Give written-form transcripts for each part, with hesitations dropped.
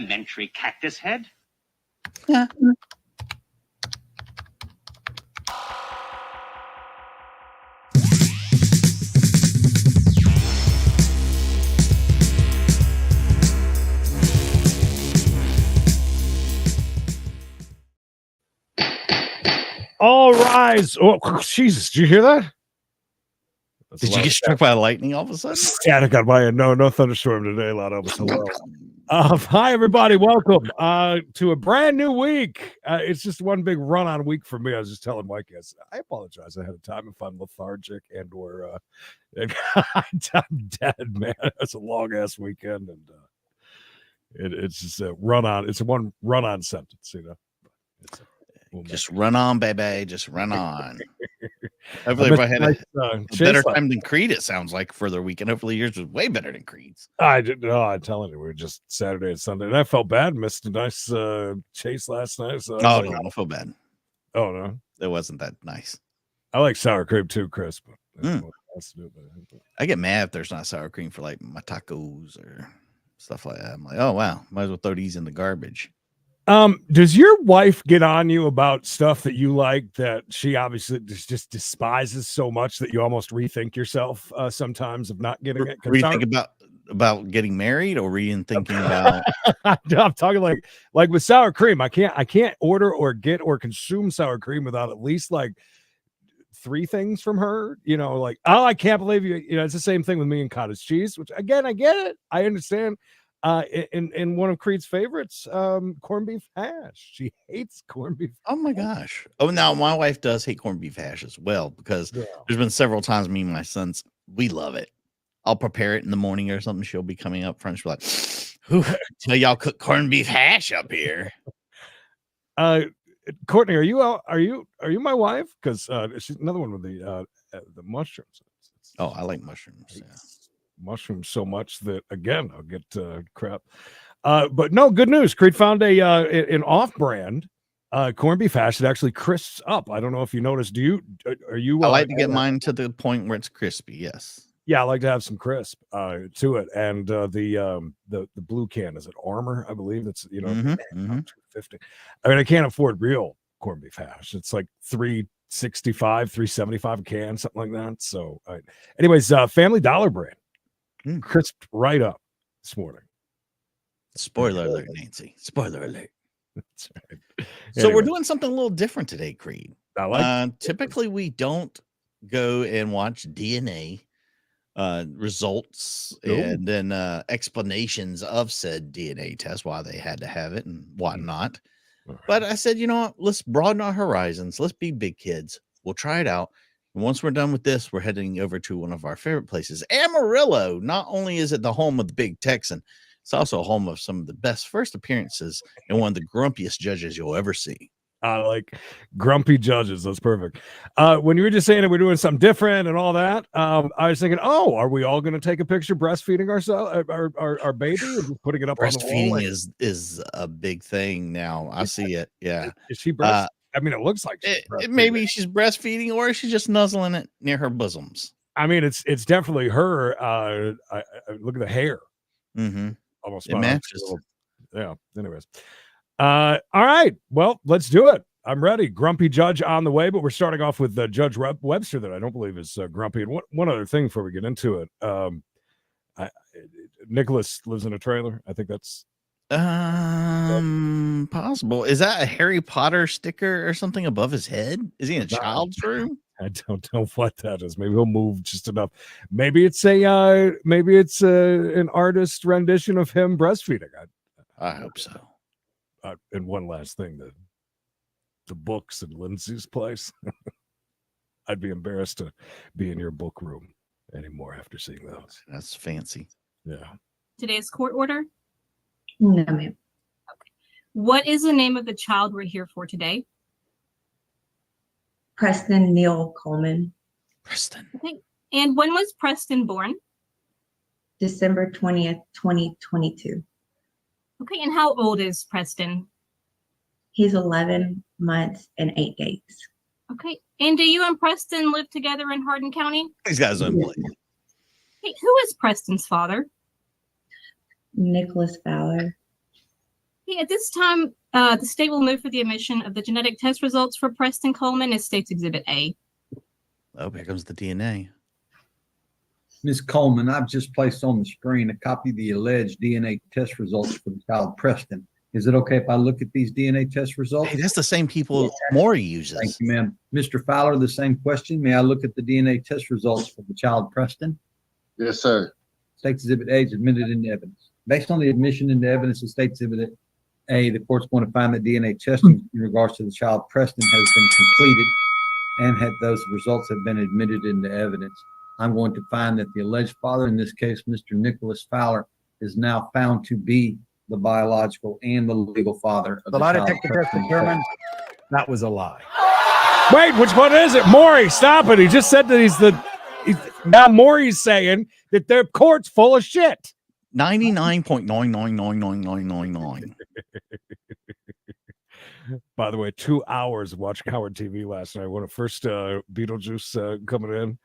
elementary, Cactus Head. Yeah. All rise. Oh, Jesus. Did you hear that? Did you get struck by lightning all of a sudden? Static on my end. No thunderstorm today. A lot of us. Hello. Hi, everybody. Welcome to a brand new week. It's just one big run-on week for me. I was just telling Mike, I apologize ahead of time if I'm lethargic and or I'm dead, man. It's a long-ass weekend, and it's just a run-on. It's a one run-on sentence, you know. Just run on, baby. Just run on. Hopefully, everybody had a better time than Creed, it sounds like, for their weekend. Hopefully, yours was way better than Creed's. I'm telling you, we were just Saturday and Sunday. And I felt bad. Missed a nice chase last night. So no, don't feel bad. Oh, no. It wasn't that nice. I like sour cream too, Chris. But I get mad if there's not sour cream for like my tacos or stuff like that. I'm like, oh, wow. Might as well throw these in the garbage. Does your wife get on you about stuff that you like that she obviously just despises so much that you almost rethink yourself sometimes of not getting it? Rethink about getting married, or thinking about? I'm talking like with sour cream. I can't order or get or consume sour cream without at least like 3 things from her. You know, like, oh, I can't believe you. You know, it's the same thing with me and cottage cheese. Which again, I get it. I understand. In one of Creed's favorites, corned beef hash. She hates corned beef. Oh my gosh. Oh, now my wife does hate corned beef hash as well, because there's been several times me and my sons, we love it. I'll prepare it in the morning or something. She'll be coming up front. She'll be like, tell y'all cook corned beef hash up here. Courtney, are you my wife? Because she's another one with the mushrooms. I like mushrooms. Yeah. Mushrooms so much that again I'll get crap. But no, good news. Creed found an off-brand corned beef hash that actually crisps up. I don't know if you noticed. Are you? I like to get mine to the point where it's crispy. Yes. Yeah, I like to have some crisp to it. And the blue can, is it Armor? I believe it's $250. I mean, I can't afford real corned beef hash. It's like $365, $375 a can, something like that. So, anyways, Family Dollar brand. Crisped right up this morning. Spoiler alert, Nancy. Spoiler alert. That's right. So we're doing something a little different today, Creed. I like typically we don't go and watch DNA results and then explanations of said DNA test, why they had to have it and whatnot. But I said, you know what? Let's broaden our horizons. Let's be big kids. We'll try it out. And once we're done with this, we're heading over to one of our favorite places, Amarillo. Not only is it the home of the Big Texan, it's also home of some of the best first appearances and one of the grumpiest judges you'll ever see. I like grumpy judges. That's perfect. When you were just saying that we're doing something different and all that, I was thinking, are we all going to take a picture breastfeeding our baby and putting it up on the wall? Breastfeeding is a big thing now. I see it. Yeah. Is she breastfeeding? I mean, it looks like maybe she's breastfeeding, or she's just nuzzling it near her bosoms. I mean, it's definitely her. Look at the hair. Almost it matches. Yeah. Anyways, all right. Well, let's do it. I'm ready. Grumpy judge on the way, but we're starting off with Judge Webster, that I don't believe is grumpy. And one other thing before we get into it, Nicholas lives in a trailer. I think that's. Possible. Is that a Harry Potter sticker or something above his head? Is he in a child's room? I don't know what that is. Maybe he'll move just enough. Maybe it's an artist rendition of him breastfeeding. I hope so. And one last thing, the books in Lindsay's place. I'd be embarrassed to be in your book room anymore after seeing those. That's fancy. Yeah. Today's court order. No, ma'am. Okay. What is the name of the child we're here for today? Preston Neil Coleman. Preston. Okay. And when was Preston born? December 20th, 2022. Okay. And how old is Preston? He's 11 months and 8 days. Okay. And do you and Preston live together in Hardin County? He's got his own place. Hey, who is Preston's father? Nicholas Fowler. At this time, the state will move for the admission of the genetic test results for Preston Coleman as State's Exhibit A. Oh, here comes the DNA. Ms. Coleman, I've just placed on the screen a copy of the alleged DNA test results for the child Preston. Is it okay if I look at these DNA test results? Hey, that's the same people Maury uses. Thank you, ma'am. Mr. Fowler, the same question. May I look at the DNA test results for the child Preston? Yes, sir. State's Exhibit A is admitted into evidence. Based on the admission into evidence of State's Exhibit A, the court's going to find that DNA testing in regards to the child Preston has been completed and those results have been admitted into evidence. I'm going to find that the alleged father, in this case, Mr. Nicholas Fowler, is now found to be the biological and the legal father of The the lie child detector test Preston. determined that was a lie. Wait, which one is it? Maury, stop it. He just said that now Maury's saying that their court's full of shit. 99.9999999. By the way, 2 hours of watching Howard TV last night when it first Beetlejuice coming in,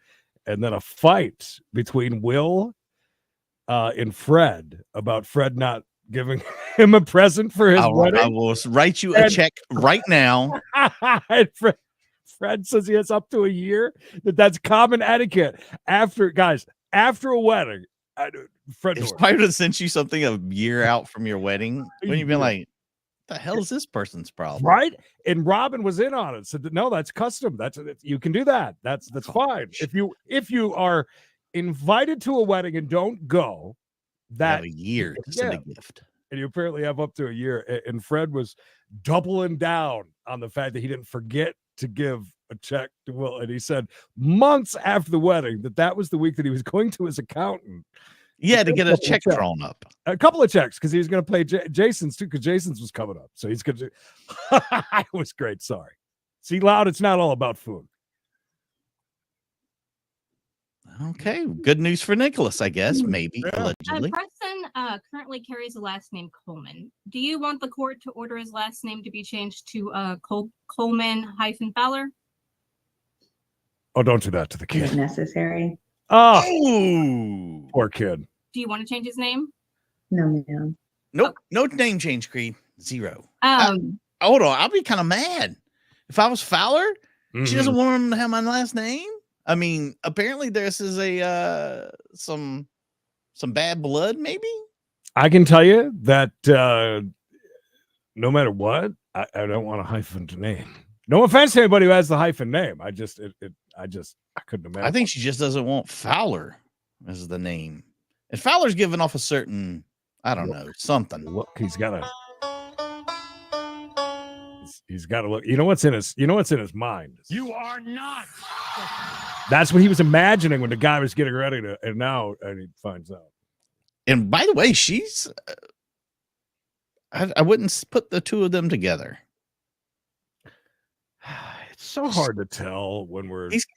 and then a fight between Will and Fred about Fred not giving him a present for his wedding. I will write you a check right now. And Fred says he has up to a year. That's common etiquette. After a wedding, Fred. If I would have sent you something a year out from your wedding, wouldn't you be like, "The hell is this person's problem?" Right? And Robin was in on it. Said, "No, that's custom. You can do that. That's fine. If you are invited to a wedding and don't go, You that have a year to send a gift." And you apparently have up to a year. And Fred was doubling down on the fact that he didn't forget to give a check to Will. And he said months after the wedding that was the week that he was going to his accountant. Yeah, to get a check drawn up. A couple of checks because he was going to pay Jason's too, because Jason's was coming up. So he's going to. It was great. Sorry. See, Loud, it's not all about food. Okay, good news for Nicholas, I guess. Maybe allegedly. Preston currently carries the last name Coleman. Do you want the court to order his last name to be changed to Coleman-Fowler? Oh, don't do that to the Is it kid. necessary? Oh, Ooh. poor kid. Do you want to change his name? No, ma'am. Nope, no name change, Creed. 0. Um, Hold on, I'll be kind of mad if I was Fowler. She Mhm. doesn't want him to have my last name. I mean, apparently this is a some bad blood, maybe. I can tell you that no matter what, I don't want a hyphen name. No offense to anybody who has the hyphen name. I couldn't imagine. I think she just doesn't want Fowler as the name. And Fowler's giving off a certain, I don't know, something. Look, he's got to look. You know what's in his mind. You are not. That's what he was imagining when the guy was getting ready to, and now he finds out. And by the way, she's I wouldn't put the two of them together. It's so hard to tell when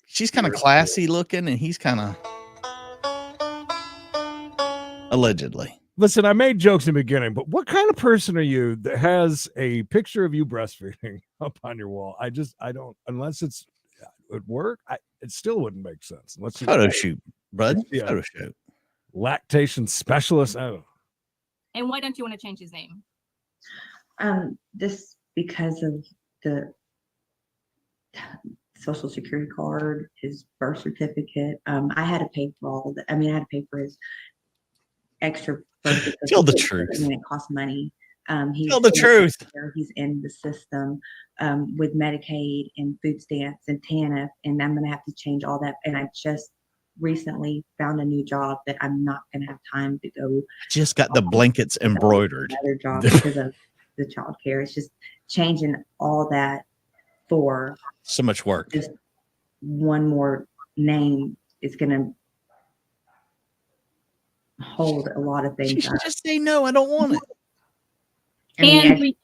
She's kind of classy looking, and he's kind of allegedly. Listen, I made jokes in the beginning, but what kind of person are you that has a picture of you breastfeeding up on your wall? I don't, unless it's at work, it still wouldn't make sense. Unless Photo shoot, bud. Yeah. Photo shoot. Lactation specialist. I don't know. and why don't you want to change his name? Just because of the social security card, his birth certificate. I had to pay for all that. I mean, I had to pay for his extra birth Tell the certificate. truth. I mean, it costs money. Tell the truth. He's in the system with Medicaid and food stamps and TANF, and I'm going to have to change all that. And I just recently found a new job that I'm not going to have time to go. Just got the blankets embroidered. Another job because of the child care. It's just changing all that for So much work. just one more name is going to hold a lot of She things should up. just say no. I don't want it. I mean,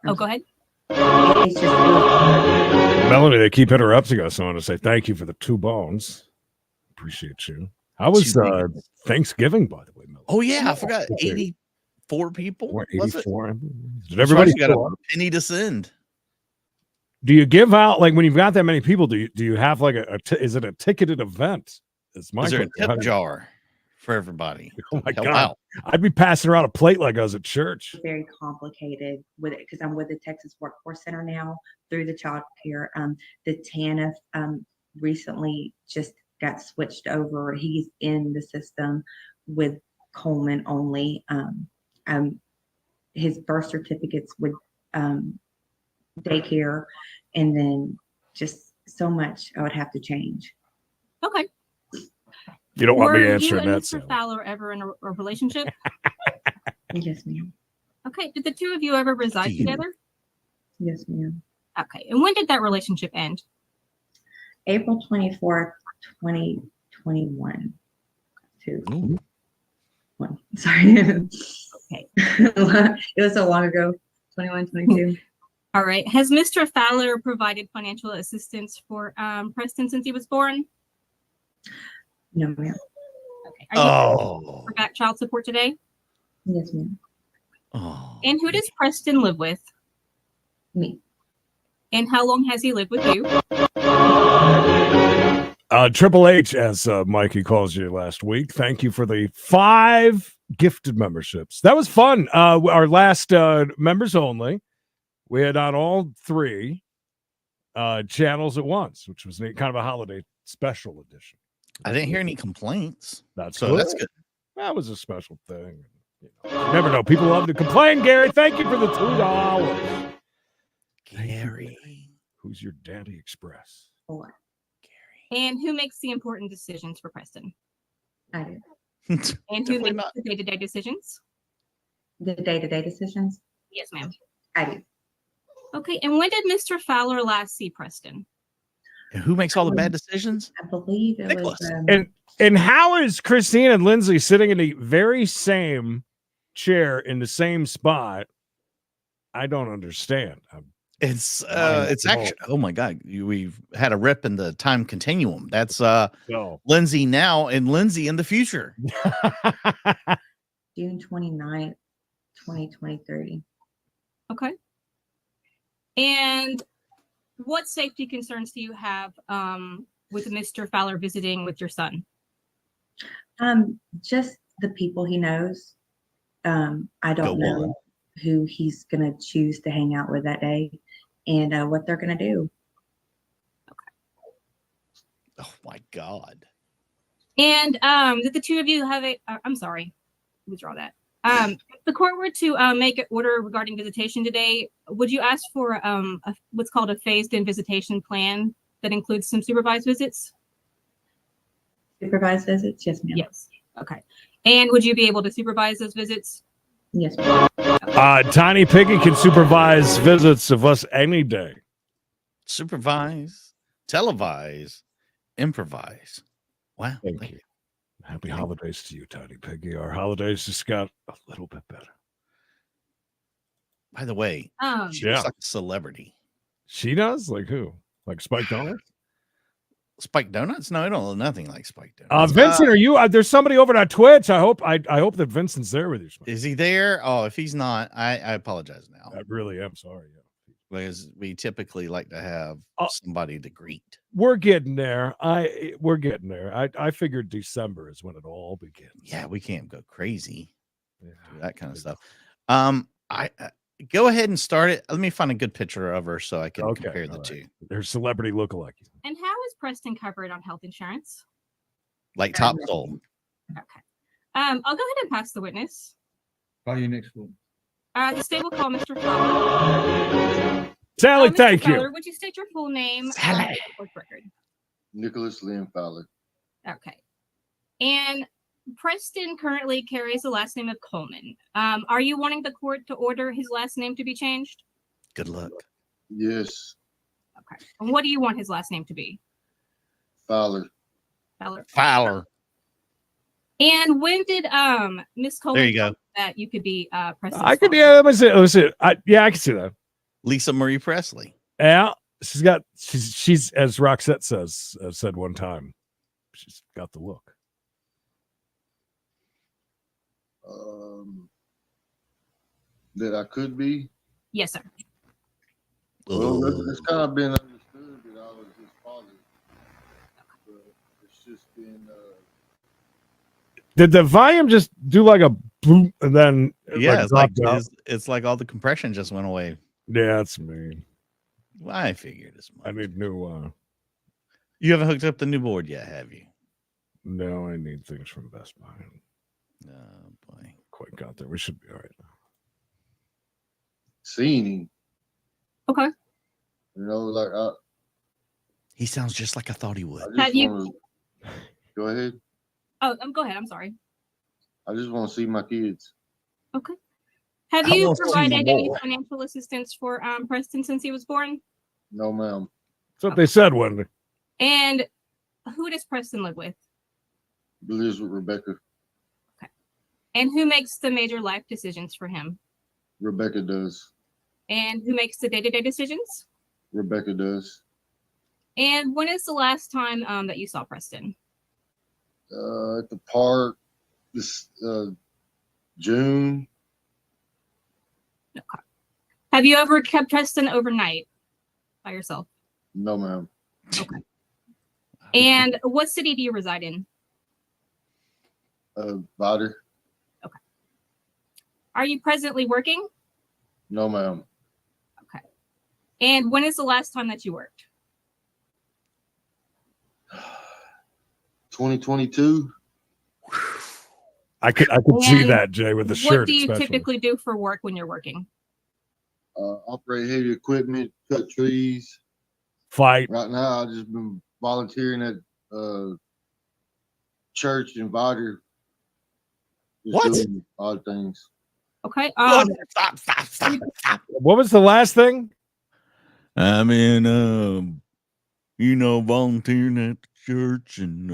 And go ahead. it's just Melanie, they keep interrupting us. So I want to say thank you for the 2 bones. Appreciate you. How was Thanksgiving, by the way, Melanie? Oh yeah, I forgot. 84 people. What, Was it? 84? Did Everybody everybody got show a up? penny to send. Do you give out, like when you've got that many people, do you have like is it a ticketed event? It's my Is there a question. tip jar for everybody. Oh my Help God. out. I'd be passing around a plate like I was at church. Very complicated with it because I'm with the Texas Workforce Center now through the child care. The TANF recently just got switched over. He's in the system with Coleman only. His birth certificates with daycare, and then just so much I would have to change. Okay. You don't want Were me you answering and that. Mr. Sally. Fowler ever in a relationship? Yes, ma'am. Okay. Did the two of you ever reside you? together? Yes, ma'am. Okay. And when did that relationship end? April 24th, 2021. Ooh. One. Sorry. Okay. It was so long ago. 21, 22. All right. Has Mr. Fowler provided financial assistance for Preston since he was born? No, ma'am. Okay. Are you Oh. for back child support today? Yes, ma'am. Oh. And who does Preston live with? Me. And how long has he lived with you? Triple H, as Mikey calls you last week. Thank you for the 5 gifted memberships. That was fun. Our last members only. We had on all 3 channels at once, which was neat, kind of a holiday special edition. I didn't hear any complaints. That's So good. that's good. That was a special thing. You never know. People love to complain, Gary. Thank you for the $2. Gary. Who's your daddy express? 4. Gary. And who makes the important decisions for Preston? I do. And who Definitely makes not. the day-to-day decisions? The day-to-day decisions. Yes, ma'am. I do. Okay. And when did Mr. Fowler last see Preston? And who makes all the bad decisions? I believe it Nicholas. was. And how is Christine and Lindsay sitting in the very same chair in the same spot? I don't understand. It's Mine actually, oh my God, we've had a rip in the time continuum. That's So Lindsay now and Lindsay in the future. June 29th, 2023. Okay. And what safety concerns do you have with Mr. Fowler visiting with your son? Just the people he knows. I Go don't know on. who he's gonna choose to hang out with that day, and what they're gonna do. Oh my God. And did the two of you have a? I'm sorry, withdraw that. If the court were to make an order regarding visitation today, would you ask for what's called a phased-in visitation plan that includes some supervised visits? Supervised visits? Yes, ma'am. Yes. Okay. And would you be able to supervise those visits? Yes, ma'am. Tiny Piggy can supervise visits of us any day. Supervise, televise, improvise. Wow. Thank you. Happy holidays to you, Tiny Piggy. Our holidays just got a little bit better. By the way, she Yeah. looks like a celebrity. She does? Like who? Like Spike Donuts? Spiked Donuts? No, I don't know nothing like Spiked Donuts. Vincent, are you? There's somebody over on Twitch. I hope that Vincent's there with you. Is he there? Oh, if he's not, I apologize now. I really am sorry. Yeah. Because we typically like to have somebody to greet. We're getting there. We're getting there. I figured December is when it all begins. Yeah, we can't go crazy. Yeah. Do that kind of stuff. I go ahead and start it. Let me find a good picture of her so I can compare the two. They're celebrity lookalike. And how is Preston covered on health insurance? Like top soul. Okay. I'll go ahead and pass the witness. Call you next week. The state will call Mr. Fowler. Sally, Mr. thank Fowler, you. would you state your full name? Sally. For the court record? Nicholas Liam Fowler. Okay. And Preston currently carries the last name of Coleman. Are you wanting the court to order his last name to be changed? Good luck. Yes, Okay. And what do you want his last name to be? Fowler. Fowler. Fowler. And when did Miss Coleman There you go. that you could be Preston's I could, father? yeah, let me see. I can see that. Lisa Marie Presley. Yeah, she's as Roxette said one time, she's got the look. That I could be. Yes, sir. Well, it's kind of been understood that I was his father. But it's just been Did the volume just do like a boom and then Yeah, dropped out? it's like all the compression just went away. Yeah, that's me. Well, I figured as much. I need new. You haven't hooked up the new board yet, have you? No, I need things from Best Buy. Oh boy. Quite got there. We should be all right now. Seeing him. Okay. You know, like He sounds just like I thought he would. I Have just you- want to go ahead. Oh, go ahead. I'm sorry. I just want to see my kids. Okay. Have I you want to see provided any more. financial assistance for Preston since he was born? No, ma'am. That's what they said, Wendy. And who does Preston live with? Lives with Rebecca. And who makes the major life decisions for him? Rebecca does. And who makes the day-to-day decisions? Rebecca does. And when is the last time that you saw Preston? At the park this June. Have you ever kept Preston overnight by yourself? No, ma'am. And what city do you reside in? Vider. Are you presently working? No, ma'am. And when is the last time that you worked? 2022. I could see And that, Jay, with the What shirt. do you especially. typically do for work when you're working? Operate heavy equipment, cut trees. Fight. Right now, I've just been volunteering at church in Vider. Just What? doing odd things. Okay. Stop. What was the last thing? I'm in, volunteering at the church and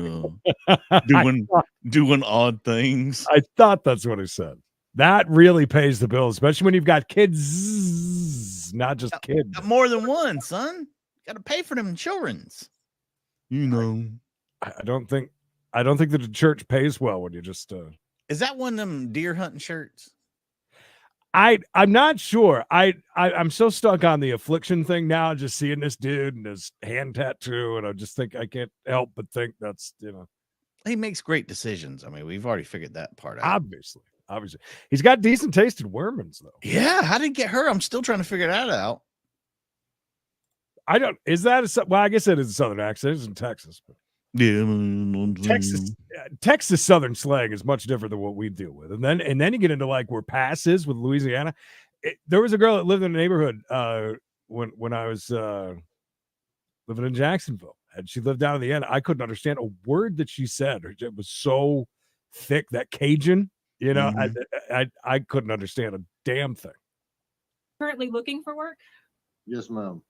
doing odd things. I thought that's what he said. That really pays the bill, especially when you've got kids, not just kids. Got more than one, son. Got to pay for them insurance. I don't think that the church pays well when you just. Is that one of them deer hunting shirts? I'm not sure. I'm so stuck on the affliction thing now, just seeing this dude and his hand tattoo, and I just think I can't help but think that's He makes great decisions. I mean, we've already figured that part out. obviously he's got decent taste in Wermans though. Yeah, how did he get her? I'm still trying to figure that out. I don't. Is that well? I guess it is a southern accent. It's in Texas, but Yeah, Texas southern slang is much different than what we deal with. And then you get into like where Pass is with Louisiana. There was a girl that lived in a neighborhood when I was living in Jacksonville, and she lived down at the end. I couldn't understand a word that she said. It was so thick, that Cajun. I couldn't understand a damn thing. Currently looking for work? Yes, ma'am.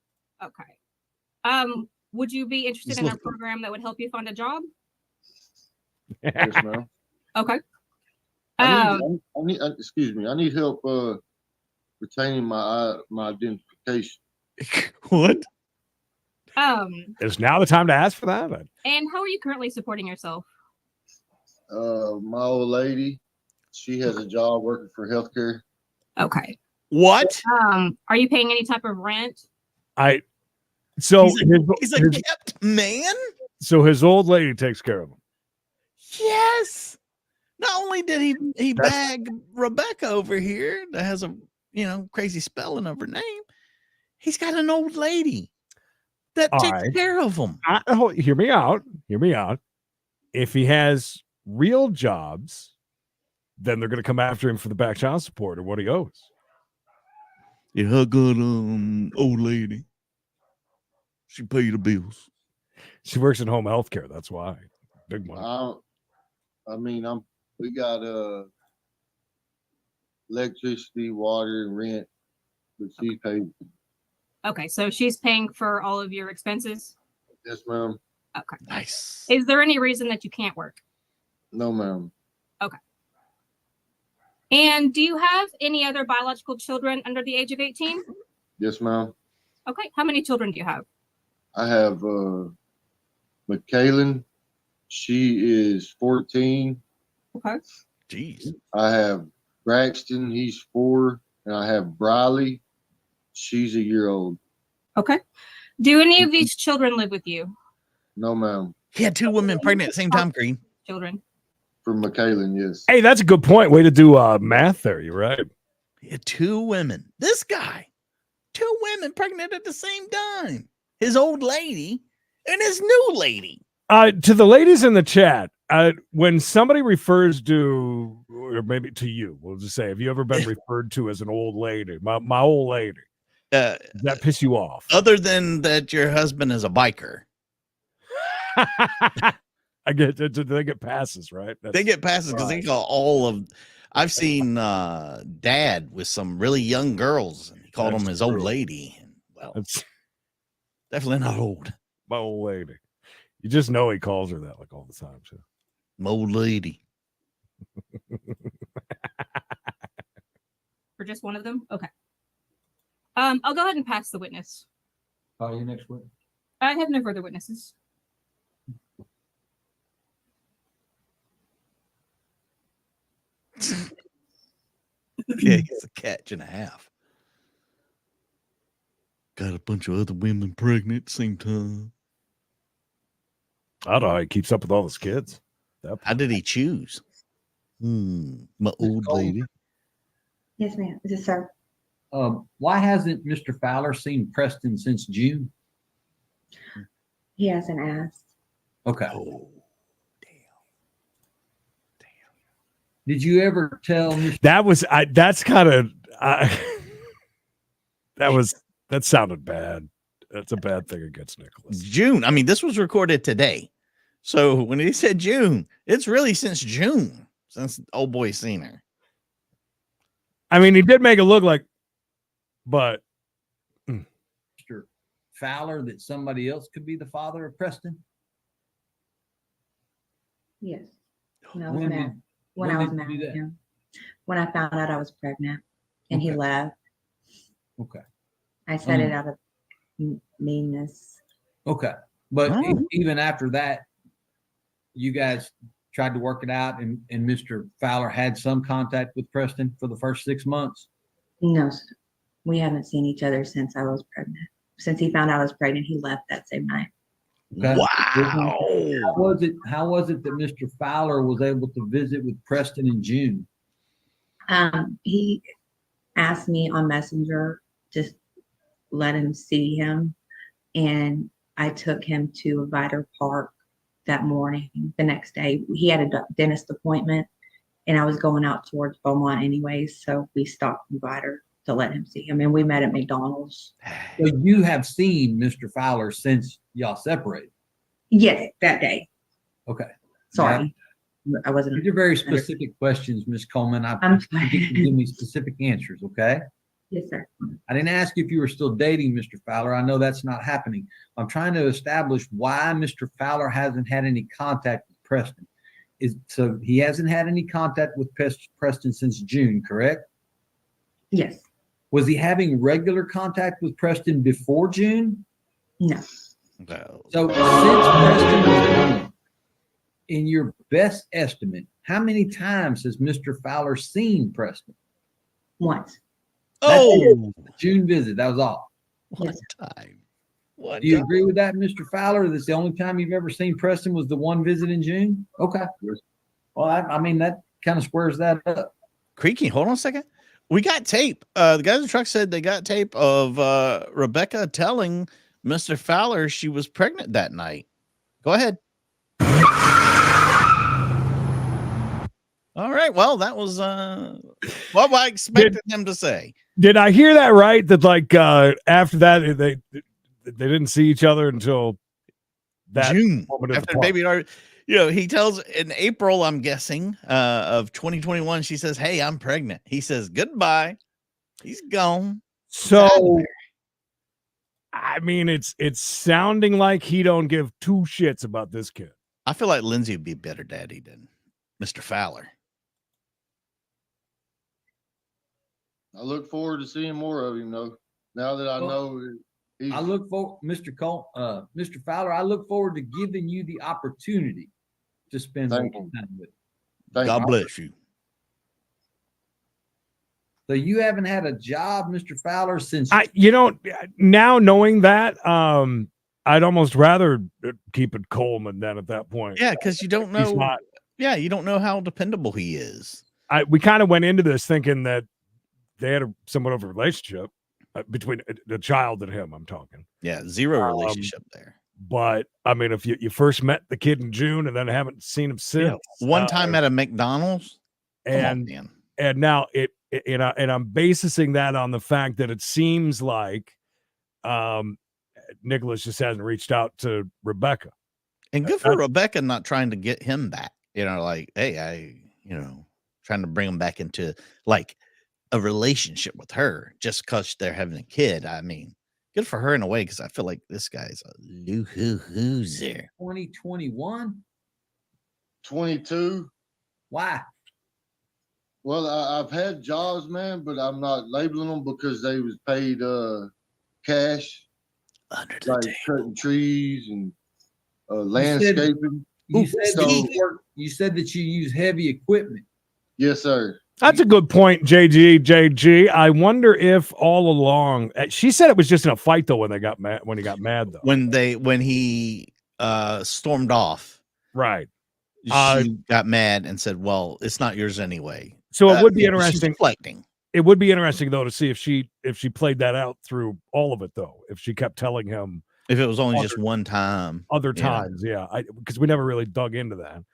Okay. Would you be interested Just in a look- program that would help you find a job? Yes, ma'am. Okay. I need help retaining my identification. What? Is now the time to ask for that? And how are you currently supporting yourself? My old lady, she has a job working for healthcare. Okay. What? Are you paying any type of rent? So He's a kept man? so his old lady takes care of him. Yes. Not only did he bag Rebecca over here that has a crazy spelling of her name, he's got an old lady that All takes right. care of him. Hear me out. If he has real jobs, then they're going to come after him for the back child support or what he owes. Yeah, her good old lady. She pay the bills. She works in home health care. That's why. Big money. We got electricity, water, and rent, but she paid. Okay, so she's paying for all of your expenses? Yes, ma'am. Okay. Nice. Is there any reason that you can't work? No, ma'am. And do you have any other biological children under the age of 18? Yes, ma'am. Okay. How many children do you have? I have McKaylin. She is 14. Okay. Jeez. I have Braxton. He's 4. And I have Briley. She's a year old. Okay. Do any of these children live with you? No, ma'am. He had 2 women pregnant at the same time, Green. Children. For McKaylen, yes. Hey, that's a good point. Way to do math there. You're right. He had 2 women. This guy, 2 women pregnant at the same time. His old lady and his new lady. To the ladies in the chat, when somebody refers to, or maybe to you, we'll just say, have you ever been referred to as an old lady? My old lady. Does that piss you off? Other than that, your husband is a biker. I get they get passes, right? They get passes because they call all of. I've seen dad with some really young girls, and he called That's them his old true. lady. And, well, That's definitely not old. my old lady. You just know he calls her that like all the time. So. My old lady. For just one of them? Okay. I'll go ahead and pass the witness. Call you next week. I have no further witnesses. Yeah, he's a catch and a half. Got a bunch of other women pregnant at the same time. I don't know how he keeps up with all his kids. How did he choose? My old lady. Yes, ma'am. Is this sir? Why hasn't Mr. Fowler seen Preston since June? He hasn't asked. Okay. Oh, damn. Did you ever tell Mr. That was that's kind of that sounded bad. That's a bad thing against Nicholas. June. I mean, this was recorded today. So when he said June, it's really since June since old boy seen her. I mean, he did make it look like, but Mr. Fowler that somebody else could be the father of Preston? Yes. When I was When mad. did- When when I was did you mad do with that? him. When I found out I was pregnant and he Okay. left, Okay. I said it out of meanness. Okay. But Oh. even after that, you guys tried to work it out and Mr. Fowler had some contact with Preston for the first 6 months? No, sir. We haven't seen each other since I was pregnant. Since he found out I was pregnant, he left that same night. Okay. Wow. How was it that Mr. Fowler was able to visit with Preston in June? He asked me on Messenger to let him see him, and I took him to Vider Park that morning. The next day, he had a dentist appointment, and I was going out towards Beaumont anyways, so we stopped in Vider to let him see him, and we met at McDonald's. So you have seen Mr. Fowler since y'all separated? Yes, that day. Okay. Sorry, I wasn't. These are very specific questions, Ms. Coleman. I'm You can give me specific answers, okay? Yes, sir. I didn't ask you if you were still dating Mr. Fowler. I know that's not happening. I'm trying to establish why Mr. Fowler hasn't had any contact with Preston. So he hasn't had any contact with Preston since June, correct? Yes. Was he having regular contact with Preston before June? No. Well, So since Preston was born, in your best estimate, how many times has Mr. Fowler seen Preston? Once. oh, June visit, that was all. one time. One Do you time. agree with that, Mr. Fowler? That's the only time you've ever seen Preston was the one visit in June? Okay. Well, I mean, that kind of squares that up. Creaky, hold on a second. We got tape. The guys in the truck said they got tape of Rebecca telling Mr. Fowler she was pregnant that night. Go ahead. All right. Well, that was what I expected them to say. did I hear that right? That like after that they didn't see each other until that June moment at the after park. baby already, he tells in April, I'm guessing, of 2021, she says, "Hey, I'm pregnant." He says goodbye. He's gone. So I mean, it's sounding like he don't give two shits about this kid. I feel like Lindsay would be a better daddy than Mr. Fowler. I look forward to seeing more of him though. Now that I Well, know he's I look for Mr. Fowler. I look forward to giving you the opportunity to spend more Thank you. time with him. thank God you. bless you. So you haven't had a job, Mr. Fowler, since Now knowing that, I'd almost rather keep it Coleman than at that point. Yeah, because you don't He's know. not. Yeah, you don't know how dependable he is. We kind of went into this thinking that they had somewhat of a relationship between the child and him. I'm talking. Yeah, zero relationship there. But I mean, if you first met the kid in June and then haven't seen him since, One time at a McDonald's, come on, and man. and now I'm basing that on the fact that it seems like Nicholas just hasn't reached out to Rebecca. And good for Rebecca not trying to get him back. Like, hey, trying to bring him back into like a relationship with her just because they're having a kid. I mean, good for her in a way, because I feel like this guy's a loser. 2021? 22. Why? Well, I've had jobs, man, but I'm not labeling them because they was paid cash, Under the like table. cutting trees and landscaping. You said that you use heavy equipment. Yes, sir. That's a good point, JG. I wonder if all along she said it was just in a fight though when they got mad. When he got mad though, when he stormed off, right? She got mad and said, "Well, it's not yours anyway." So it would be She's interesting. reflecting. It would be interesting though to see if she played that out through all of it though. If she kept telling him, if it was only just one time, other times, yeah, because we never really dug into that.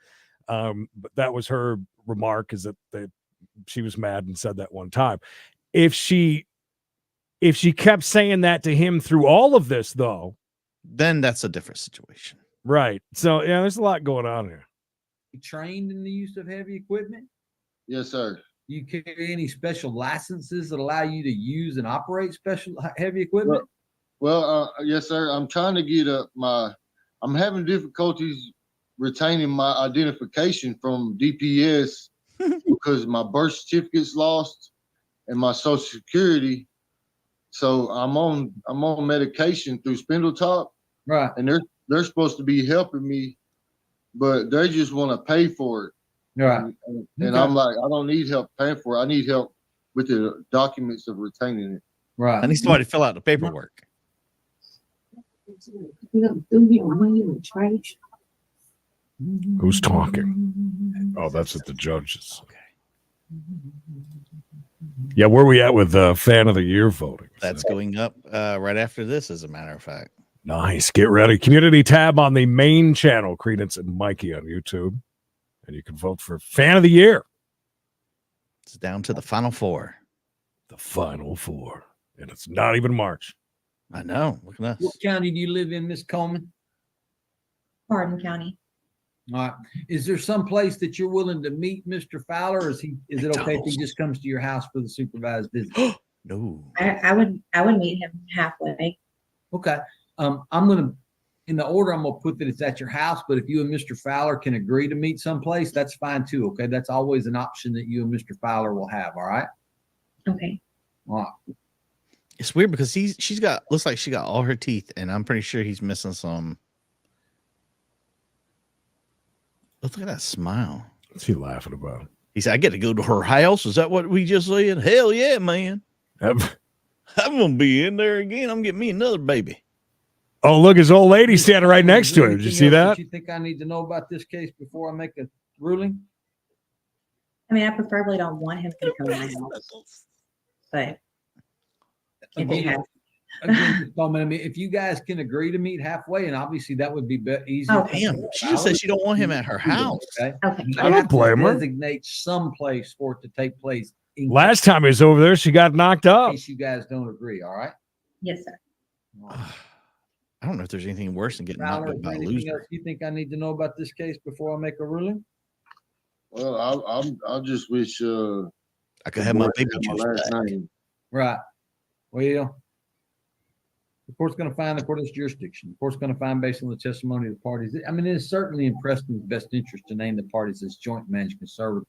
But that was her remark, is that she was mad and said that one time. If she kept saying that to him through all of this though, then that's a different situation, right? So yeah, there's a lot going on here. You trained in the use of heavy equipment? Yes, sir. Do you carry any special licenses that allow you to use and operate special heavy equipment? Well, yes, sir. I'm trying to get I'm having difficulties retaining my identification from DPS because my birth certificate's lost and my social security. So I'm on medication through Spindletop, right? And they're supposed to be helping me, but they just want to pay for it. Right. And I'm like, I don't need help paying for it. I need help with the documents of retaining it. Right. I need somebody to fill out the paperwork. Who's talking? Oh, that's at the judges. Okay. Yeah, where are we at with fan of the year voting? That's going up right after this, as a matter of fact. Nice. Get ready. Community tab on the main channel, Credence and Mikey on YouTube. And you can vote for fan of the year. It's down to the final four. The final four. And it's not even March. I know. Look at us. What county do you live in, Miss Coleman? Hardin County. All right. Is there some place that you're willing to meet Mr. Fowler, or is it okay if he just comes to your house for the supervised visit? No. I would meet him halfway. Okay. I'm gonna, in the order, I'm gonna put that it's at your house, but if you and Mr. Fowler can agree to meet someplace, that's fine too. Okay. That's always an option that you and Mr. Fowler will have. All right. Okay. All right. It's weird because looks like she got all her teeth, and I'm pretty sure he's missing some. Look at that smile. What's he laughing about? He said, I get to go to her house. Is that what we just said? Hell yeah, man. I'm going to be in there again. I'm getting me another baby. Oh, look, his old lady standing right next to him. Did you see that? You think I need to know about this case before I make a ruling? I mean, I preferably don't want him to come to my house. But if they have. Again, I mean, if you guys can agree to meet halfway, and obviously that would be easier. Oh, damn. She just said she don't want him at her house. Okay. I don't blame her. Designate some place for it to take place. Last time he was over there, she got knocked In up. case you guys don't agree, all right? Yes, sir. I don't know if there's anything worse than getting knocked Fowler, up by a anything loser. else you think I need to know about this case before I make a ruling? Well, I just wish I could have my baby juice back. Right. Well, the court's going to find the court's jurisdiction. The court's going to find based on the testimony of the parties. I mean, it is certainly in Preston's best interest to name the parties as joint managed conservators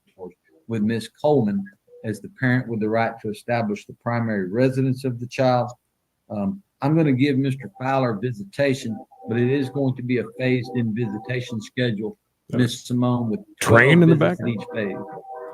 with Ms. Coleman as the parent with the right to establish the primary residence of the child. I'm going to give Mr. Fowler visitation, but it is going to be a phased-in visitation schedule. Ms. Simone with train in the back each phase.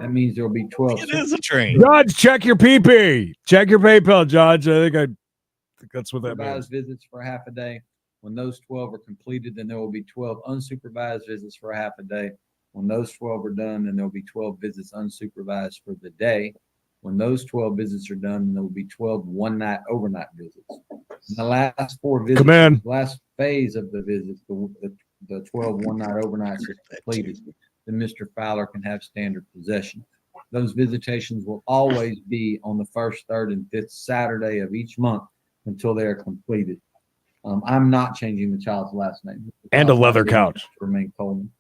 That means there will be 12. It is a train. Judge, check your PP. Check your PayPal, Judge. I think that's what that means. Supervised visits for half a day. When those 12 are completed, then there will be 12 unsupervised visits for half a day. When those 12 are done, then there'll be 12 visits unsupervised for the day. When those 12 visits are done, then there will be 12 one-night overnight visits. In the last 4 visits, Come in. last phase of the visits, the 12 one-night overnights is completed, then Mr. Fowler can have standard possession. Those visitations will always be on the first, third, and fifth Saturday of each month until they are completed. I'm not changing the child's last name. And a leather couch. Remain Coleman.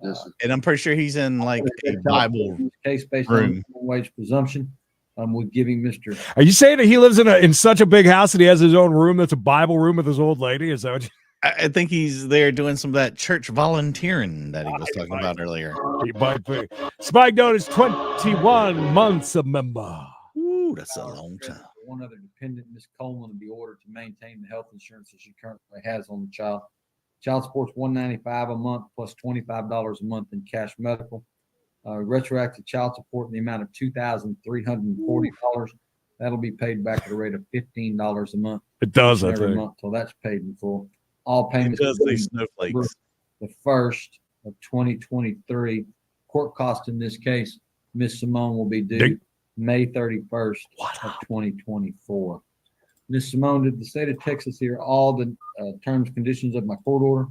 Yes, sir. And I'm pretty sure he's in like a Bible. Case based room. on minimum wage presumption. With giving Mr. Are you saying that he lives in such a big house that he has his own room that's a Bible room with his old lady? Is that what I think he's there doing some of that church volunteering that he was talking about earlier. he might be? Spike Note is 21 months a member. Ooh, that's a long time. One other dependent, Ms. Coleman, to be ordered to maintain the health insurance that she currently has on the child. Child support's $195 a month plus $25 a month in cash medical. Retroactive child support in the amount of $2,340. That'll be paid back at a rate of $15 a month. It does, I every think. month till that's paid in full. All It payments does will be these snowflakes. the 1st of 2023. Court cost in this case, Ms. Simone will be due Ding. May 31st of 2024. Ms. Simone, did the state of Texas hear all the terms and conditions of my court order?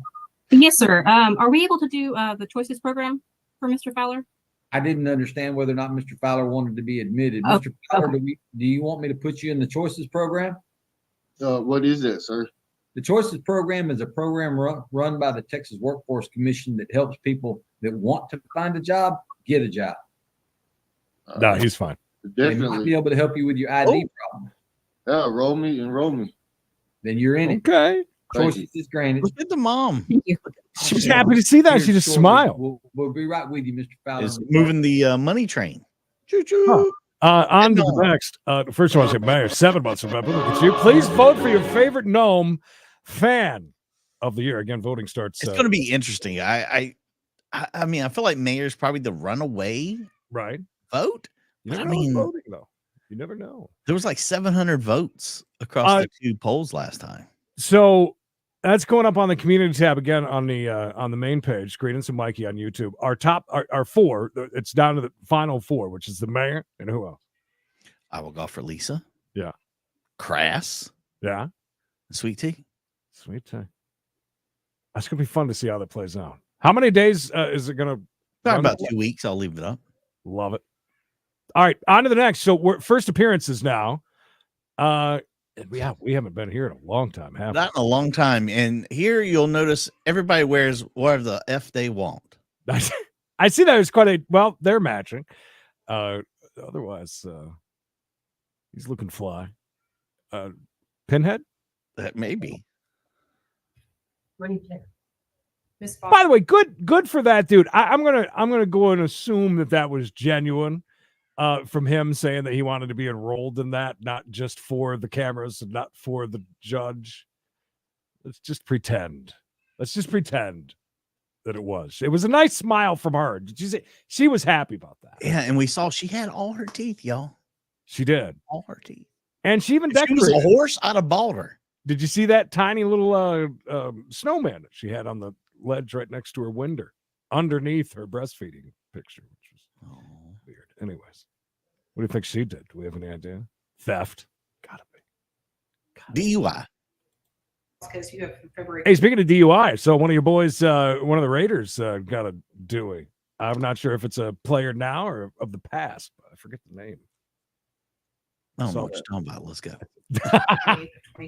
Yes, sir. Are we able to do the choices program for Mr. Fowler? I didn't understand whether or not Mr. Fowler wanted to be admitted. Oh, Mr. Fowler, do you want me to put you in the choices program? What is that, sir? The choices program is a program run by the Texas Workforce Commission that helps people that want to find a job get a job. No, he's fine. They might be Definitely. able to help you with your ID problem. Yeah, enroll me. Then you're in it. Okay. Thank Choices is granted. Look at the mom. Thank you. She's happy to see that. Here She just shortly. smiled. We'll be right with you, Mr. Fowler. Is moving the money train. Choo choo. Huh. On to the Gnome. next. First one, I say, Mayor, 7 months of member. Look at you. Please vote for your favorite gnome fan of the year. Again, voting starts. It's going to be interesting. I mean, I feel like mayor's probably the runaway right. vote. You But never I know who's mean, voting, though. You never know. there was like 700 votes across the 2 polls last time. So that's going up on the community tab again on the main page. Greetings to Mikey on YouTube. Our top, our 4. It's down to the final 4, which is the mayor and who else? I will go for Lisa. Yeah. Crass. Yeah. Sweet tea. Sweet time. That's gonna be fun to see how that plays out. How many days is it gonna? Probably run? about 2 weeks. I'll leave it up. Love it. All right, on to the next. So we're first appearances now. We haven't been here in a long time, have we? Not in a long time. And here you'll notice everybody wears whatever the F they want. I see that as quite a well. They're matching. Otherwise, he's looking fly. Pinhead. That may be. What do you think? Miss Fox? By the way, good for that dude. I'm gonna go and assume that was genuine from him saying that he wanted to be enrolled in that, not just for the cameras and not for the judge. Let's just pretend. That it was. It was a nice smile from her. Did you see? She was happy about that. Yeah, and we saw she had all her teeth, y'all. She did, All her teeth. and she even If she was a decorated. horse, I'd have bought her. Did you see that tiny little snowman that she had on the ledge right next to her window, underneath her breastfeeding picture, which was Oh. weird. Anyways, what do you think she did? Do we have any idea? Theft. Gotta be. DUI. Because you have from February. Hey, speaking of DUI, so one of your boys, one of the Raiders, got a Dewey. I'm not sure if it's a player now or of the past, but I forget the name. I don't know Saw what you're talking about. Let's go. 28th of